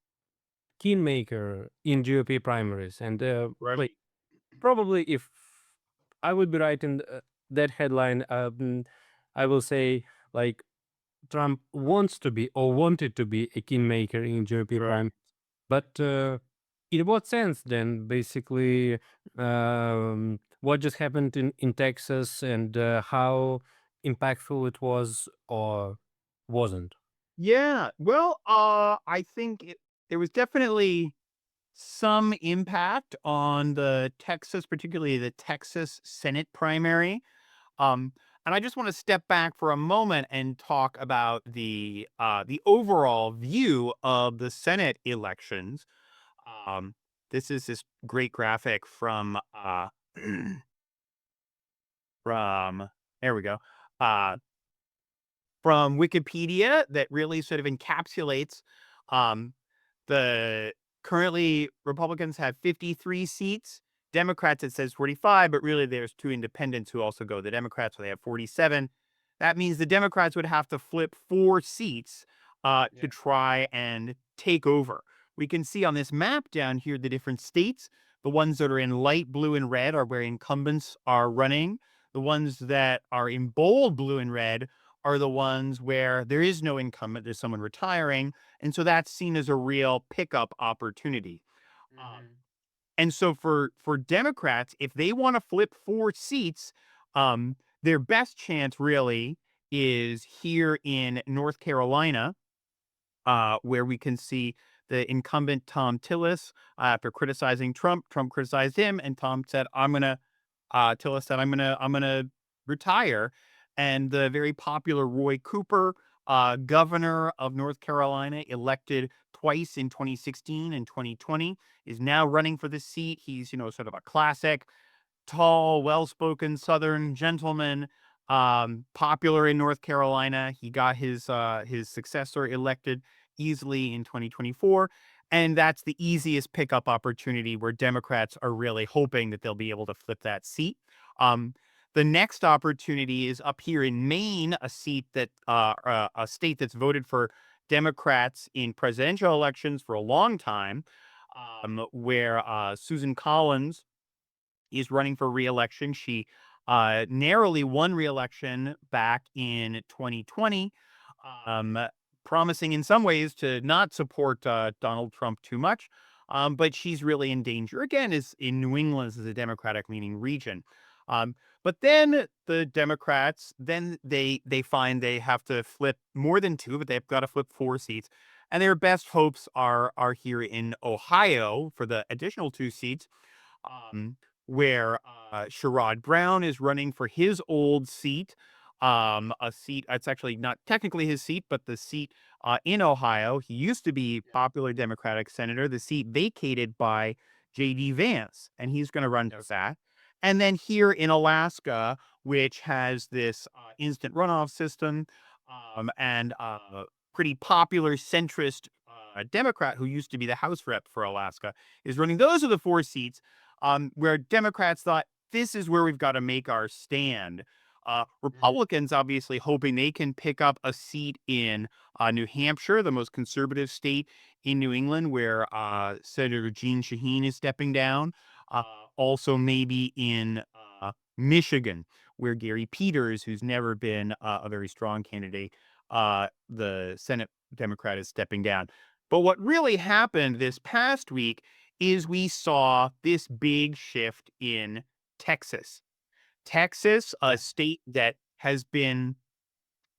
kingmaker in GOP primaries, and Right. like probably if I would be writing that headline, I will say like Trump wants to be or wanted to be a kingmaker in GOP Right. prime, but in what sense then? Basically, what just happened in Texas and how impactful it was or wasn't? Yeah. Well, I think there was definitely some impact on the Texas, particularly the Texas Senate primary. Um, and I just want to step back for a moment and talk about the overall view of the Senate elections. Um, this is this great graphic from from there we go. Uh, from Wikipedia that really sort of encapsulates um, the currently Republicans have 53 seats. Democrats, it says 45, but really there's two independents who also go the Democrats, so they have 47. That means the Democrats would have to flip 4 seats to Yeah. try and take over. We can see on this map down here the different states. The ones that are in light blue and red are where incumbents are running. The ones that are in bold blue and red are the ones where there is no incumbent, there's someone retiring. And so that's seen as a real pickup opportunity. Um, Mhm. and so for Democrats, if they want to flip 4 seats, their best chance really is here in North Carolina, where we can see the incumbent Tom Tillis, after criticizing Trump. Trump criticized him, and Tom said, "I'm gonna." Tillis said, "I'm gonna retire," and the very popular Roy Cooper, governor of North Carolina, elected twice in 2016 and 2020, is now running for the seat. He's sort of a classic tall, well-spoken Southern gentleman, popular in North Carolina. He got his successor elected easily in 2024, and that's the easiest pickup opportunity where Democrats are really hoping that they'll be able to flip that seat. Um, the next opportunity is up here in Maine, a state that's voted for Democrats in presidential elections for a long time, where Susan Collins is running for reelection. She narrowly won reelection back in 2020, um, promising in some ways to not support Donald Trump too much. But she's really in danger again. Is in New England, this is a Democratic leaning region. Um, but then the Democrats, then they find they have to flip more than two, but they've got to flip 4 seats, and their best hopes are here in Ohio for the additional 2 seats, um, where Sherrod Brown is running for his old seat, a seat that's actually not technically his seat, but the seat in Ohio. He used to be popular Democratic senator, the seat vacated by J.D. Vance, and he's going to run for that. And then here in Alaska, which has this instant runoff system, and pretty popular centrist Democrat who used to be the House rep for Alaska is running. Those are the 4 seats where Democrats thought this is where we've got to make our stand. Mhm. Republicans obviously hoping they can pick up a seat in New Hampshire, the most conservative state in New England, where Senator Jeanne Shaheen is stepping down. Uh, Also, maybe in Michigan, where Gary Peters, who's never been a very strong candidate, the Senate Democrat, is stepping down. But what really happened this past week is we saw this big shift in Texas. Texas, a Yeah. state that has been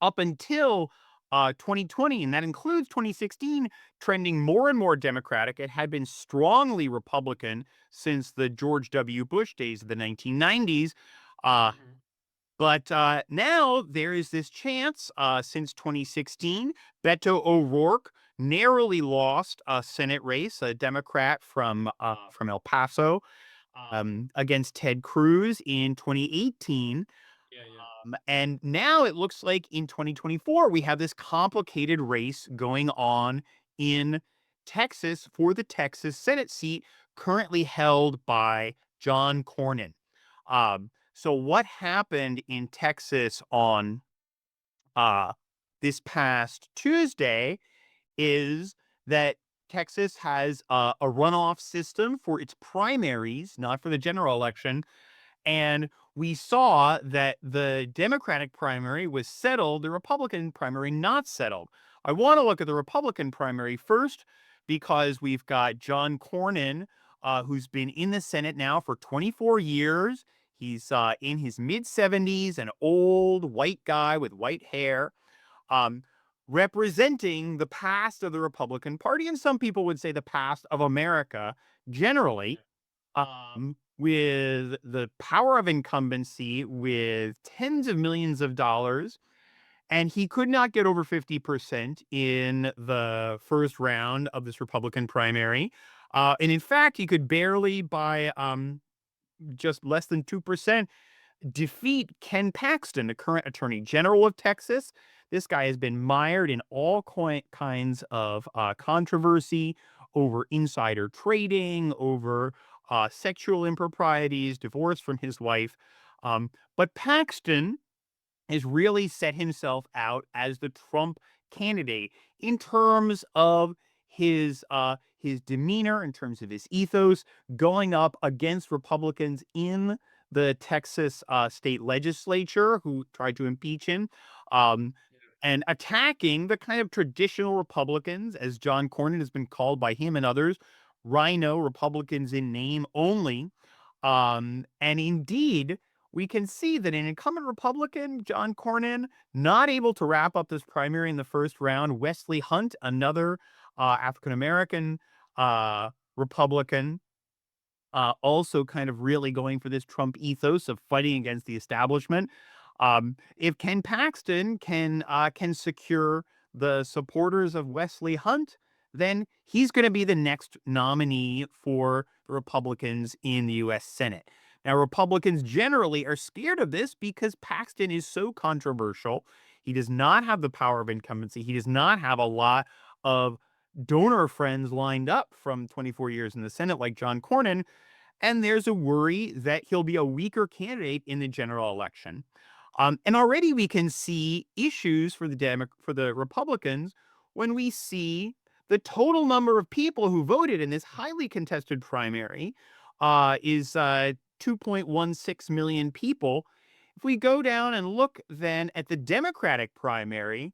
up until 2020, and that includes 2016, trending more and more Democratic. It had been strongly Republican since the George W. Bush days of the 1990s. Uh, Mhm. but now there is this chance since 2016. Beto O'Rourke narrowly lost a Senate race, a Democrat from El Paso, against Ted Cruz in 2018. Yeah, yeah. And now it looks like in 2024, we have this complicated race going on in Texas for the Texas Senate seat currently held by John Cornyn. So what happened in Texas on uh this past Tuesday is that Texas has a runoff system for its primaries, not for the general election. And we saw that the Democratic primary was settled, the Republican primary not settled. I want to look at the Republican primary first because we've got John Cornyn, who's been in the Senate now for 24 years. He's in his mid 70s, an old white guy with white hair, um, representing the past of the Republican Party. And some people would say the past of America generally, with the power of incumbency, with tens of millions of dollars. And he could not get over 50% in the first round of this Republican primary. And in fact, he could barely, by just less than 2%, defeat Ken Paxton, the current Attorney General of Texas. This guy has been mired in all kinds of controversy over insider trading, over sexual improprieties, divorce from his wife. But Paxton has really set himself out as the Trump candidate in terms of his demeanor, in terms of his ethos, going up against Republicans in the Texas state legislature who tried to impeach him, um, and attacking the kind of traditional Republicans, as John Cornyn has been called by him and others, rhino Republicans in name only. And indeed, we can see that an incumbent Republican, John Cornyn, not able to wrap up this primary in the first round. Wesley Hunt, another African American Republican, also kind of really going for this Trump ethos of fighting against the establishment. If Ken Paxton can secure the supporters of Wesley Hunt, then he's going to be the next nominee for the Republicans in the U.S. Senate. Now, Republicans generally are scared of this because Paxton is so controversial. He does not have the power of incumbency. He does not have a lot of donor friends lined up from 24 years in the Senate like John Cornyn, and there's a worry that he'll be a weaker candidate in the general election. And already we can see issues for for the Republicans when we see the total number of people who voted in this highly contested primary is 2.16 million people. If we go down and look then at the Democratic primary,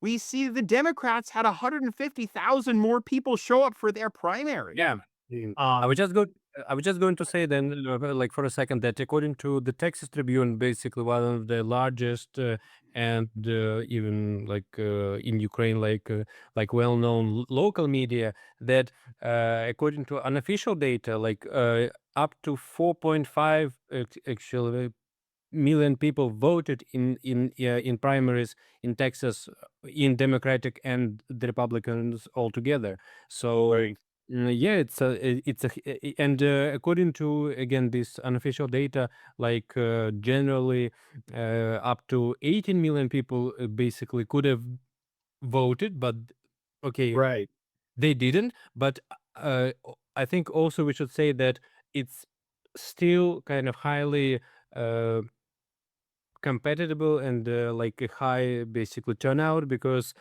we see the Democrats had 150,000 more people show up for their primary. Yeah. I was Um, just go I was just going to say then, like for a second, that according to the Texas Tribune, basically one of the largest and even in Ukraine, like well-known local media, that according to unofficial data, up to 4.5 actually million people voted in primaries in Texas, in Democratic and the Republicans altogether. So right. yeah, and according to again this unofficial data, generally up to 18 million people basically could have voted, but okay, Right. they didn't. But I think also we should say that it's still kind of highly uh, compatible and like a high basically turnout, because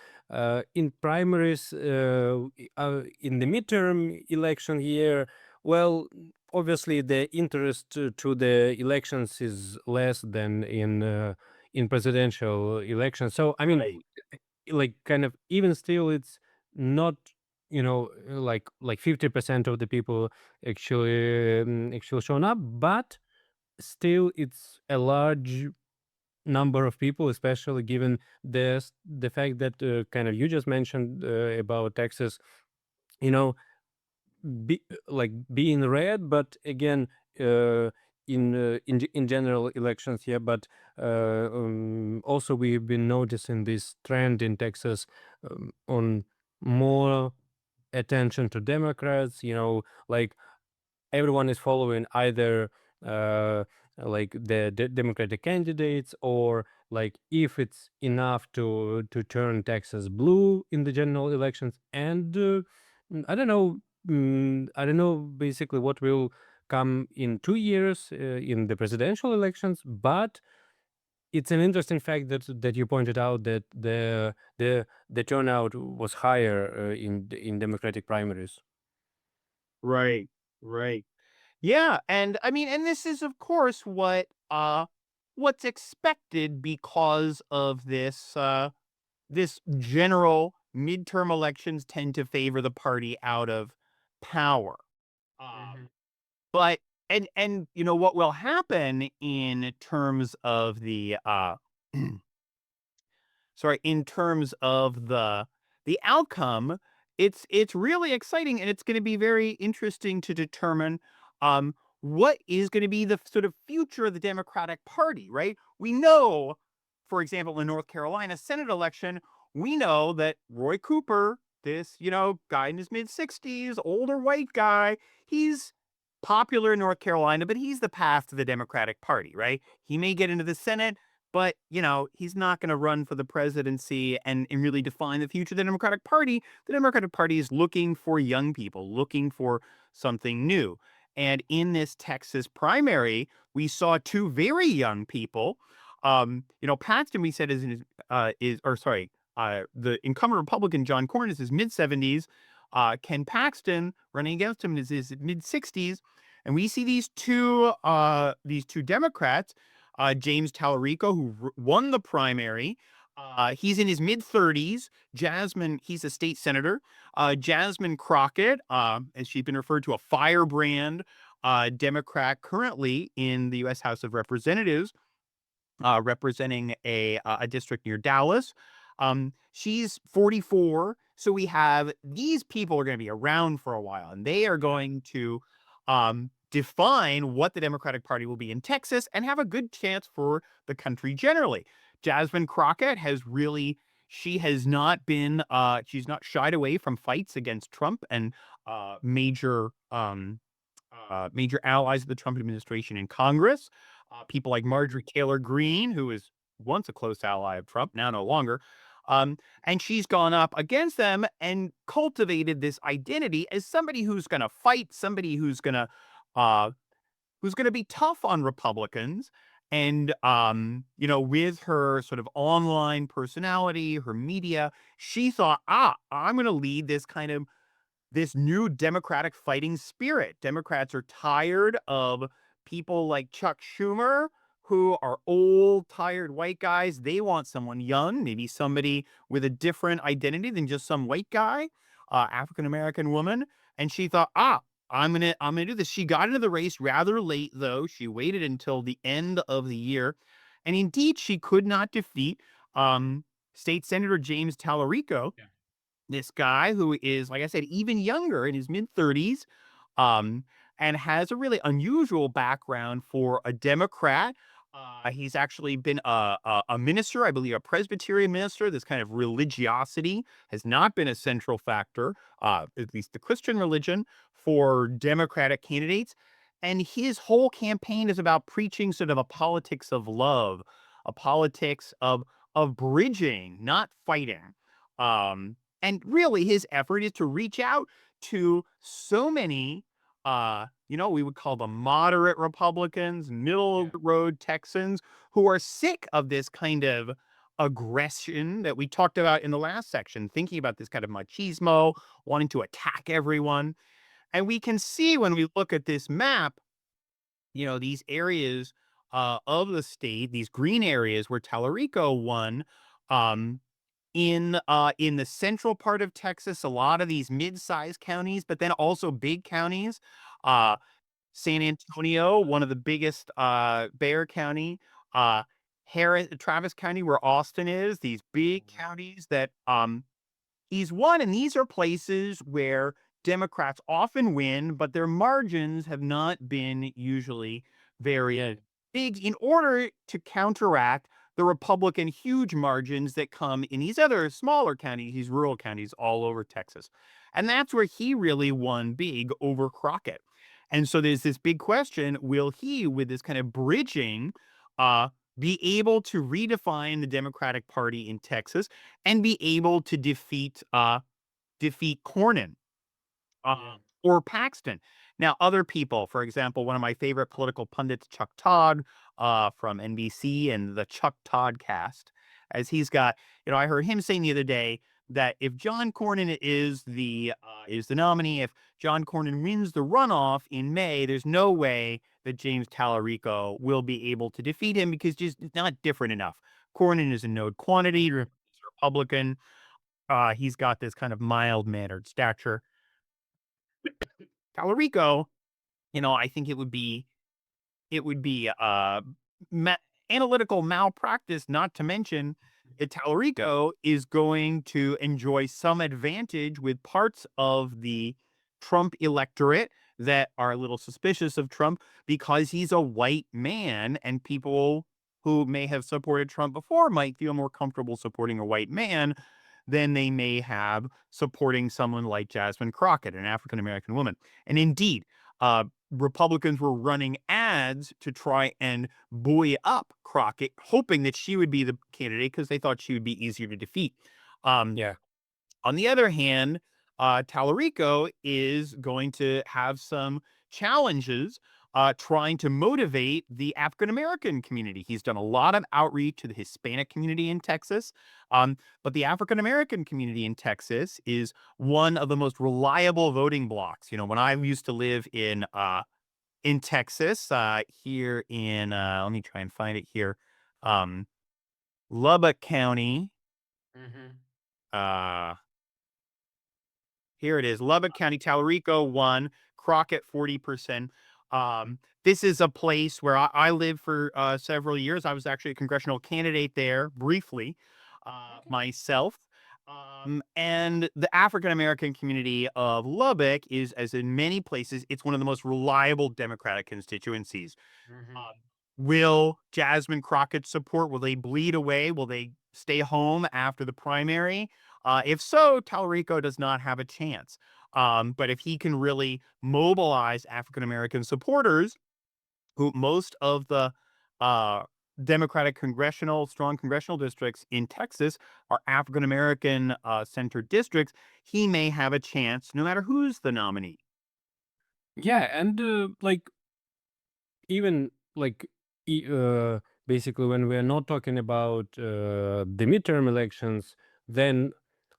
in primaries in the midterm election here, well, obviously the interest to the elections is less than in presidential elections. So I mean, Right. like kind of even still it's not, like 50% of the people actually shown up, but still it's a large number of people, especially given the fact that kind of you just mentioned about Texas, you know, being red, but again, in general elections here, but also we've been noticing this trend in Texas on more attention to Democrats. Like everyone is following either uh, like the Democratic candidates, or like if it's enough to turn Texas blue in the general elections. And I don't know. I don't know basically what will come in 2 years in the presidential elections. But it's an interesting fact that you pointed out that the turnout was higher in Democratic primaries. Right, right. Yeah, and I mean, and this is of course what's expected because of this general midterm elections tend to favor the party out of power. Mhm. But and you know what will happen in terms of the sorry, in terms of the outcome, it's really exciting, and it's gonna be very interesting to determine, um, what is gonna be the sort of future of the Democratic Party, right? We know, for example, in North Carolina Senate election, we know that Roy Cooper, this, guy in his mid-60s, older white guy, he's popular in North Carolina, but he's the path to the Democratic Party, right? He may get into the Senate, but, he's not going to run for the presidency and really define the future of the Democratic Party. The Democratic Party is looking for young people, looking for something new. And in this Texas primary, we saw two very young people. Paxton, we said, the incumbent Republican, John Cornyn, is his mid-70s. Ken Paxton, running against him, is his mid-60s. And we see these two Democrats, James Tallarico, who won the primary. He's in his mid-30s. Jasmine, he's a state senator. Jasmine Crockett, as she's been referred to, a firebrand Democrat currently in the U.S. House of Representatives, representing a district near Dallas. She's 44. So we have these people are going to be around for a while, and they are going to define what the Democratic Party will be in Texas and have a good chance for the country generally. Jasmine Crockett she has not been, she's not shied away from fights against Trump and major allies of the Trump administration in Congress. People like Marjorie Taylor Greene, who was once a close ally of Trump, now no longer. And she's gone up against them and cultivated this identity as somebody who's going to fight, somebody uh, who's going to be tough on Republicans. And with her sort of online personality, her media, she thought, I'm going to lead this new Democratic fighting spirit. Democrats are tired of people like Chuck Schumer, who are old, tired white guys. They want someone young, maybe somebody with a different identity than just some white guy, African American woman. And she thought, I'm gonna do this. She got into the race rather late, though. She waited until the end of the year, and indeed, she could not defeat State Senator James Tallarico, this guy who is, like I said, even younger, in his mid-30s, um, and has a really unusual background for a Democrat. He's actually been a minister, I believe a Presbyterian minister. This kind of religiosity has not been a central factor, at least the Christian religion, for Democratic candidates. And his whole campaign is about preaching sort of a politics of love, a politics of bridging, not fighting. And really, his effort is to reach out to so many, we would call them moderate Republicans, middle of Yeah. the road Texans, who are sick of this kind of aggression that we talked about in the last section, thinking about this kind of machismo, wanting to attack everyone. And we can see when we look at this map, these areas of the state, these green areas where Tallarico won, um, in the central part of Texas, a lot of these mid-sized counties, but then also big counties. Uh, San Antonio, one of the biggest, Bexar County, uh, Travis County, where Austin is, these big Mhm. counties that he's won, and these are places where Democrats often win, but their margins have not been usually very Yeah. big in order to counteract the Republican huge margins that come in these other smaller counties, these rural counties all over Texas. And that's where he really won big over Crockett. And so there's this big question, will he, with this kind of bridging, uh, be able to redefine the Democratic Party in Texas and be able to defeat Cornyn? Uh, Yeah. or Paxton. Now, other people, for example, one of my favorite political pundits, Chuck Todd, from NBC and the Chuck Todd cast, as he's got, I heard him saying the other day that if John Cornyn is the nominee, if John Cornyn wins the runoff in May, there's no way that James Tallarico will be able to defeat him because just it's not different enough. Cornyn is a known quantity. He's a Republican. He's got this kind of mild mannered stature. Tallarico, I think it would be ma analytical malpractice, not to mention that Tallarico is going to enjoy some advantage with parts of the Trump electorate that are a little suspicious of Trump because he's a white man, and people who may have supported Trump before might feel more comfortable supporting a white man than they may have supporting someone like Jasmine Crockett, an African American woman. And indeed, uh, Republicans were running ads to try and buoy up Crockett, hoping that she would be the candidate because they thought she would be easier to defeat. Um, Yeah. on the other hand, Tallarico is going to have some challenges trying to motivate the African American community. He's done a lot of outreach to the Hispanic community in Texas, but the African American community in Texas is one of the most reliable voting blocks. When I used to live in Texas, here in let me try and find it here, um, Lubbock County. Mhm. Uh, Here it is. Lubbock County, Tallarico won, Crockett 40%. This is a place where I lived for several years. I was actually a congressional candidate there briefly Okay. myself. And the African American community of Lubbock is, as in many places, it's one of the most reliable Democratic constituencies. Mhm. Um, will Jasmine Crockett support? Will they bleed away? Will they stay home after the primary? If so, Tallarico does not have a chance. But if he can really mobilize African American supporters, who most of the uh, strong congressional districts in Texas are African American centered districts, he may have a chance no matter who's the nominee. Yeah, and like even like basically when we're not talking about the midterm elections, then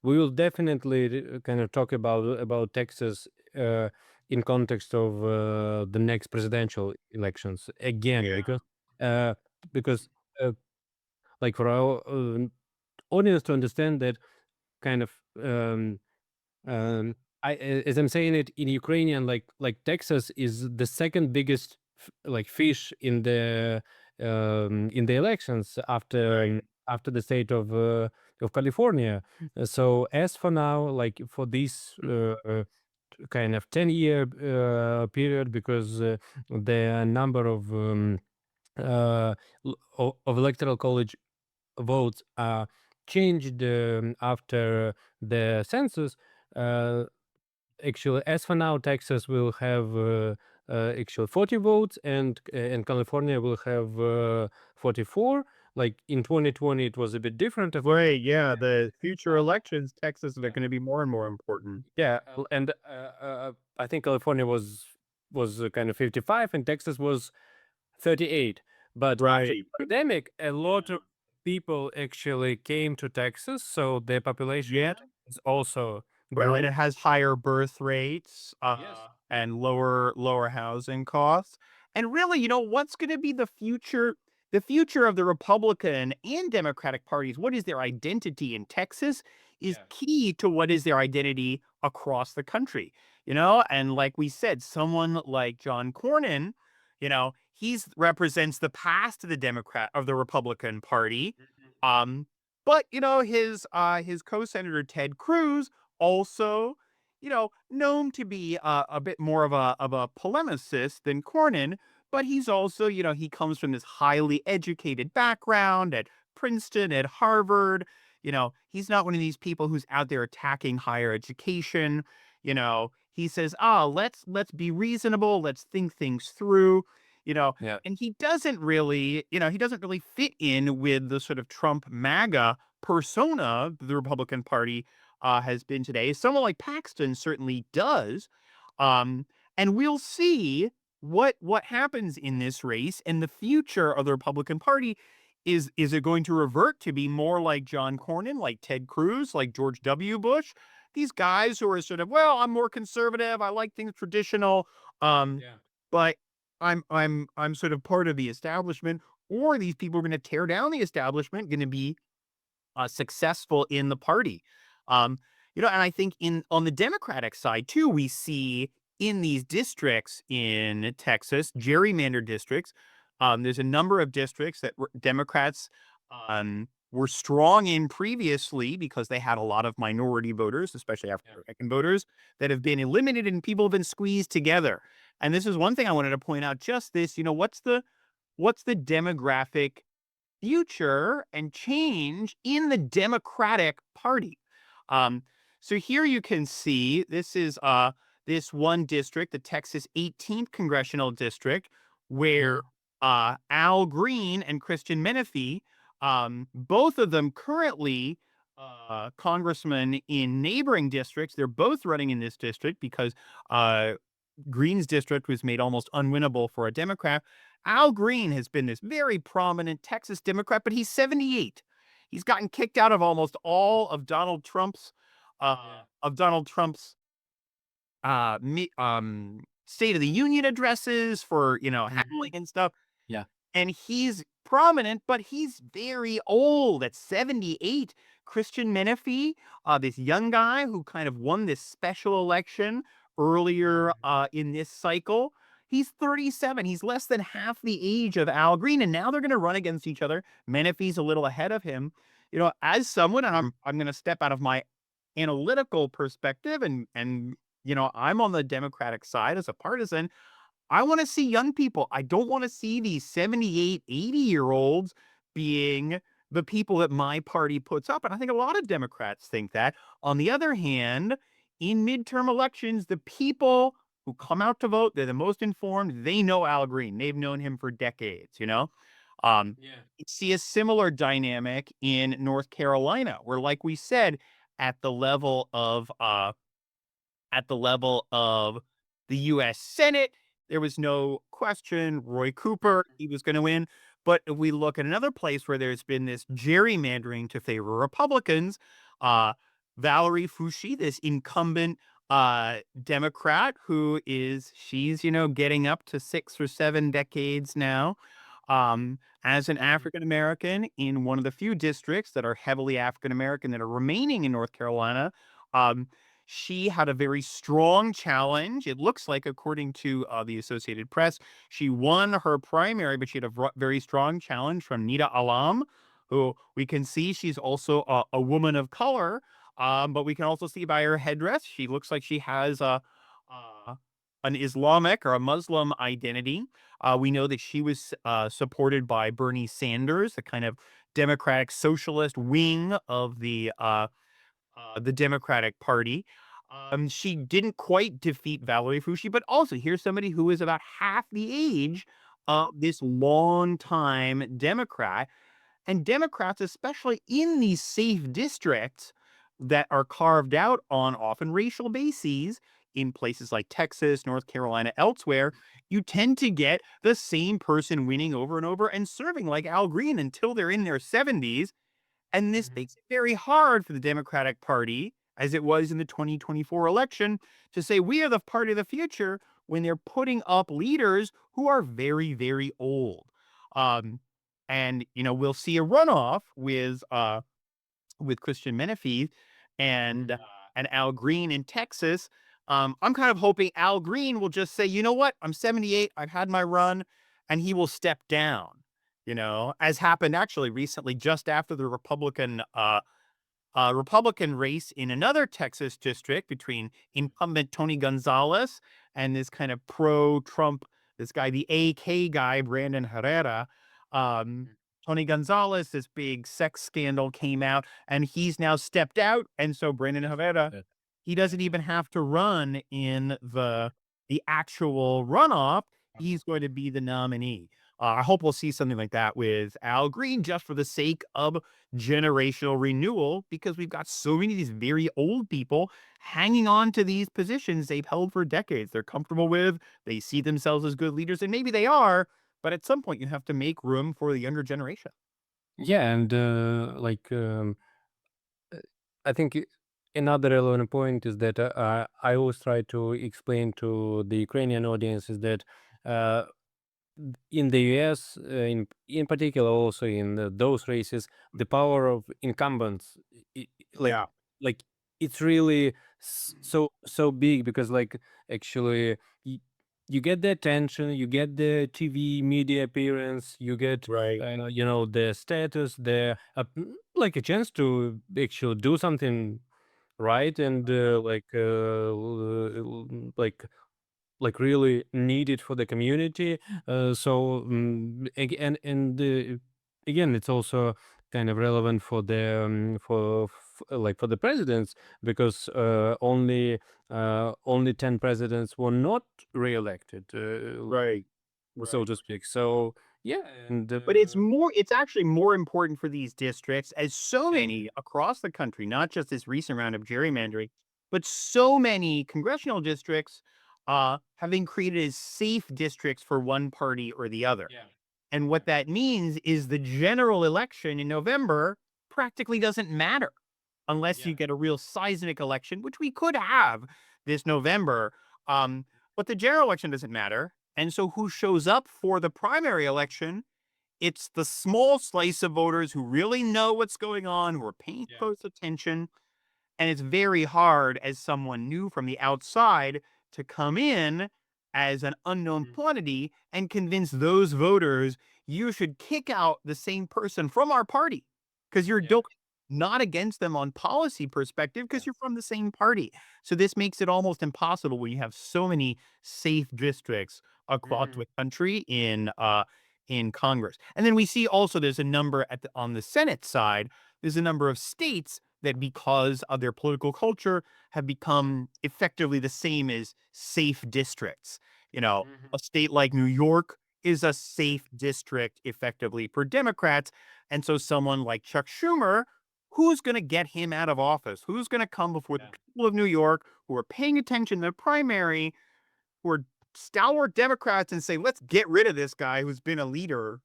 we will definitely kind of talk about Texas uh, in context of the next presidential elections again, Yeah. uh, because uh, like for our audience to understand that kind of um, as I'm saying it in Ukrainian, like Texas is the second biggest like fish in the elections Right. after the state of California. So as for now, like for this kind of 10-year period, because the number uh, of electoral college votes are changed after the census. Uh, Actually, as for now, Texas will have actually 40 votes, and California will have 44. Like in 2020, it was a bit different. Right. Yeah. The future elections, Texas, are going to be more and more important. Yeah, and I think California was kind of 55, and Texas was 38. But after Right. the pandemic, a lot of people actually came to Texas, so the population Yeah. is also Well, and growing. it has higher birth rates, Yes. and lower housing costs. And really, what's going to be the future of the Republican and Democratic parties? What is their identity in Texas is Yeah. key to what is their identity across the country. And like we said, someone like John Cornyn, he's represents the past of the Republican Party. Um, but his co-senator Ted Cruz, also, known to be a bit more of a polemicist than Cornyn, but he's also, he comes from this highly educated background at Princeton, at Harvard. He's not one of these people who's out there attacking higher education. He says, let's be reasonable, let's think things through. Yeah. And he doesn't really fit in with the sort of Trump MAGA persona the Republican Party has been today. Someone like Paxton certainly does. Um, and we'll see what happens in this race and the future of the Republican Party. Is it going to revert to be more like John Cornyn, like Ted Cruz, like George W. Bush? These guys who are sort of, well, I'm more conservative. I like things traditional. Um, Yeah. but I'm sort of part of the establishment, or these people are going to tear down the establishment, going to be successful in the party. Um, and I think in on the Democratic side too, we see in these districts in Texas, gerrymandered districts. There's a number of districts that Democrats were strong in previously because they had a lot of minority voters, especially Yeah. African American voters, that have been eliminated and people have been squeezed together. And this is one thing I wanted to point out. Just this, what's the demographic future and change in the Democratic Party. Um, so here you can see this is this one district, the Texas 18th congressional district, where Al Green and Christian Menifee, both of them currently congressmen in neighboring districts. They're both running in this district because uh, Green's district was made almost unwinnable for a Democrat. Al Green has been this very prominent Texas Democrat, but he's 78. He's gotten kicked out of almost all of Yeah. Donald Trump's State of the Union addresses for Mhm. howling and stuff. Yeah. And he's prominent, but he's very old at 78. Christian Menifee, this young guy who kind of won this special election earlier Mhm. in this cycle, he's 37. He's less than half the age of Al Green, and now they're going to run against each other. Menifee's a little ahead of him. As someone, and I'm going to step out of my analytical perspective, and I'm on the Democratic side as a partisan. I want to see young people. I don't want to see these 78, 80-year-olds being the people that my party puts up. And I think a lot of Democrats think that. On the other hand, in midterm elections, the people who come out to vote, they're the most informed. They know Al Green. They've known him for decades. Yeah. You see a similar dynamic in North Carolina, where, like we said, at the level of the US Senate. There was no question Roy Cooper, Mhm. he was going to win. But if we look at another place where there's been this gerrymandering to favor Republicans, uh, Valerie Foushee, this incumbent Democrat she's getting up to 6 or 7 decades now. As an Mhm. African American in one of the few districts that are heavily African American that are remaining in North Carolina, um, she had a very strong challenge. It looks like, according to the Associated Press, she won her primary, but she had a very strong challenge from Nita Alam, who we can see she's also a woman of color. But we can also see by her headdress, she looks like she has uh, an Islamic or a Muslim identity. We know that she was supported by Bernie Sanders, the kind of Democratic socialist wing of the Democratic Party. She didn't quite defeat Valerie Foushee, but also here's somebody who is about half the age of this longtime Democrat. And Democrats, especially in these safe districts that are carved out on often racial bases in places like Texas, North Carolina, elsewhere, you tend to get the same person winning over and over and serving like Al Green until they're in their 70s. And this Mhm. makes it very hard for the Democratic Party, as it was in the 2024 election, to say we are the party of the future when they're putting up leaders who are very, very old. Um, and we'll see a runoff with Christian Menifee and uh, Mhm. and Al Green in Texas. I'm kind of hoping Al Green will just say, you know what, I'm 78, I've had my run, and he will step down. As happened actually recently, just after the Republican race in another Texas district between incumbent Tony Gonzalez and this kind of pro-Trump, this guy, the AK guy, Brandon Herrera. Um, Mhm. Tony Gonzalez, this big sex scandal came out, and he's now stepped out. And so Brandon Yes. Herrera, That. he Yeah. doesn't even have to run in the actual runoff. He's going to be the nominee. I hope we'll see something like that with Al Green just for the sake of generational renewal because we've got so many of these very old people hanging on to these positions they've held for decades. They're comfortable with, they see themselves as good leaders, and maybe they are, but at some point you have to make room for the younger generation. Yeah, and uh, I think another relevant point is that I always try to explain to the Ukrainian audience is that uh, in the US, in particular, also in those races, the power of incumbents, like Yeah. like it's really so big because actually y- you get the attention, you get the TV media appearance, you get Right. the status, the like a chance to actually do something right and really needed for the community. Again, it's also kind of relevant for the for the presidents because only 10 presidents were not re-elected, Right. so Right. to speak. So yeah, and But it's actually more important for these districts as so many across the country, not just this recent round of gerrymandering, but so many congressional districts have been created as safe districts for one party or the other. yeah, And yeah, what that means is the general election in November practically doesn't matter unless yeah, you get a real seismic election, which we could have this November. Um, but the general election doesn't matter. And so who shows up for the primary election, it's the small slice of voters who really know what's going on, who are paying yeah. close attention, and it's very hard as someone new from the outside to come in as an unknown Mhm. quantity and convince those voters you should kick out the same person from our party because you're Yeah, not against them on policy perspective yeah. because you're from the same party. So this makes it almost impossible when you have so many safe districts across Mhm. the country in Congress. And then we see also there's a number on the Senate side, there's a number of states that because of their political culture have become effectively the same as safe districts. You know, Mhm. a state like New York is a safe district effectively for Democrats. And so someone like Chuck Schumer, who's going to get him out of office? Who's going to come before the Yeah. people of New York who are paying attention to the primary, who are stalwart Democrats and say, let's get rid of this guy who's been a leader?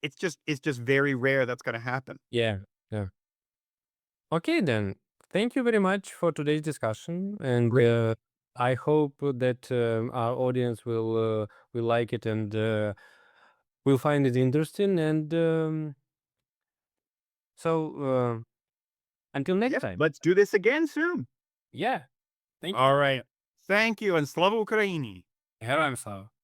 It's just very rare that's going to happen. Yeah. Yeah. Okay, then. Thank you very much for today's discussion, and Great. I hope that our audience will like it and will find it interesting. And until next Yeah, time. let's do this again soon. Yeah. Thank you. All right. Thank you, and Slava Ukraini. Героям слава.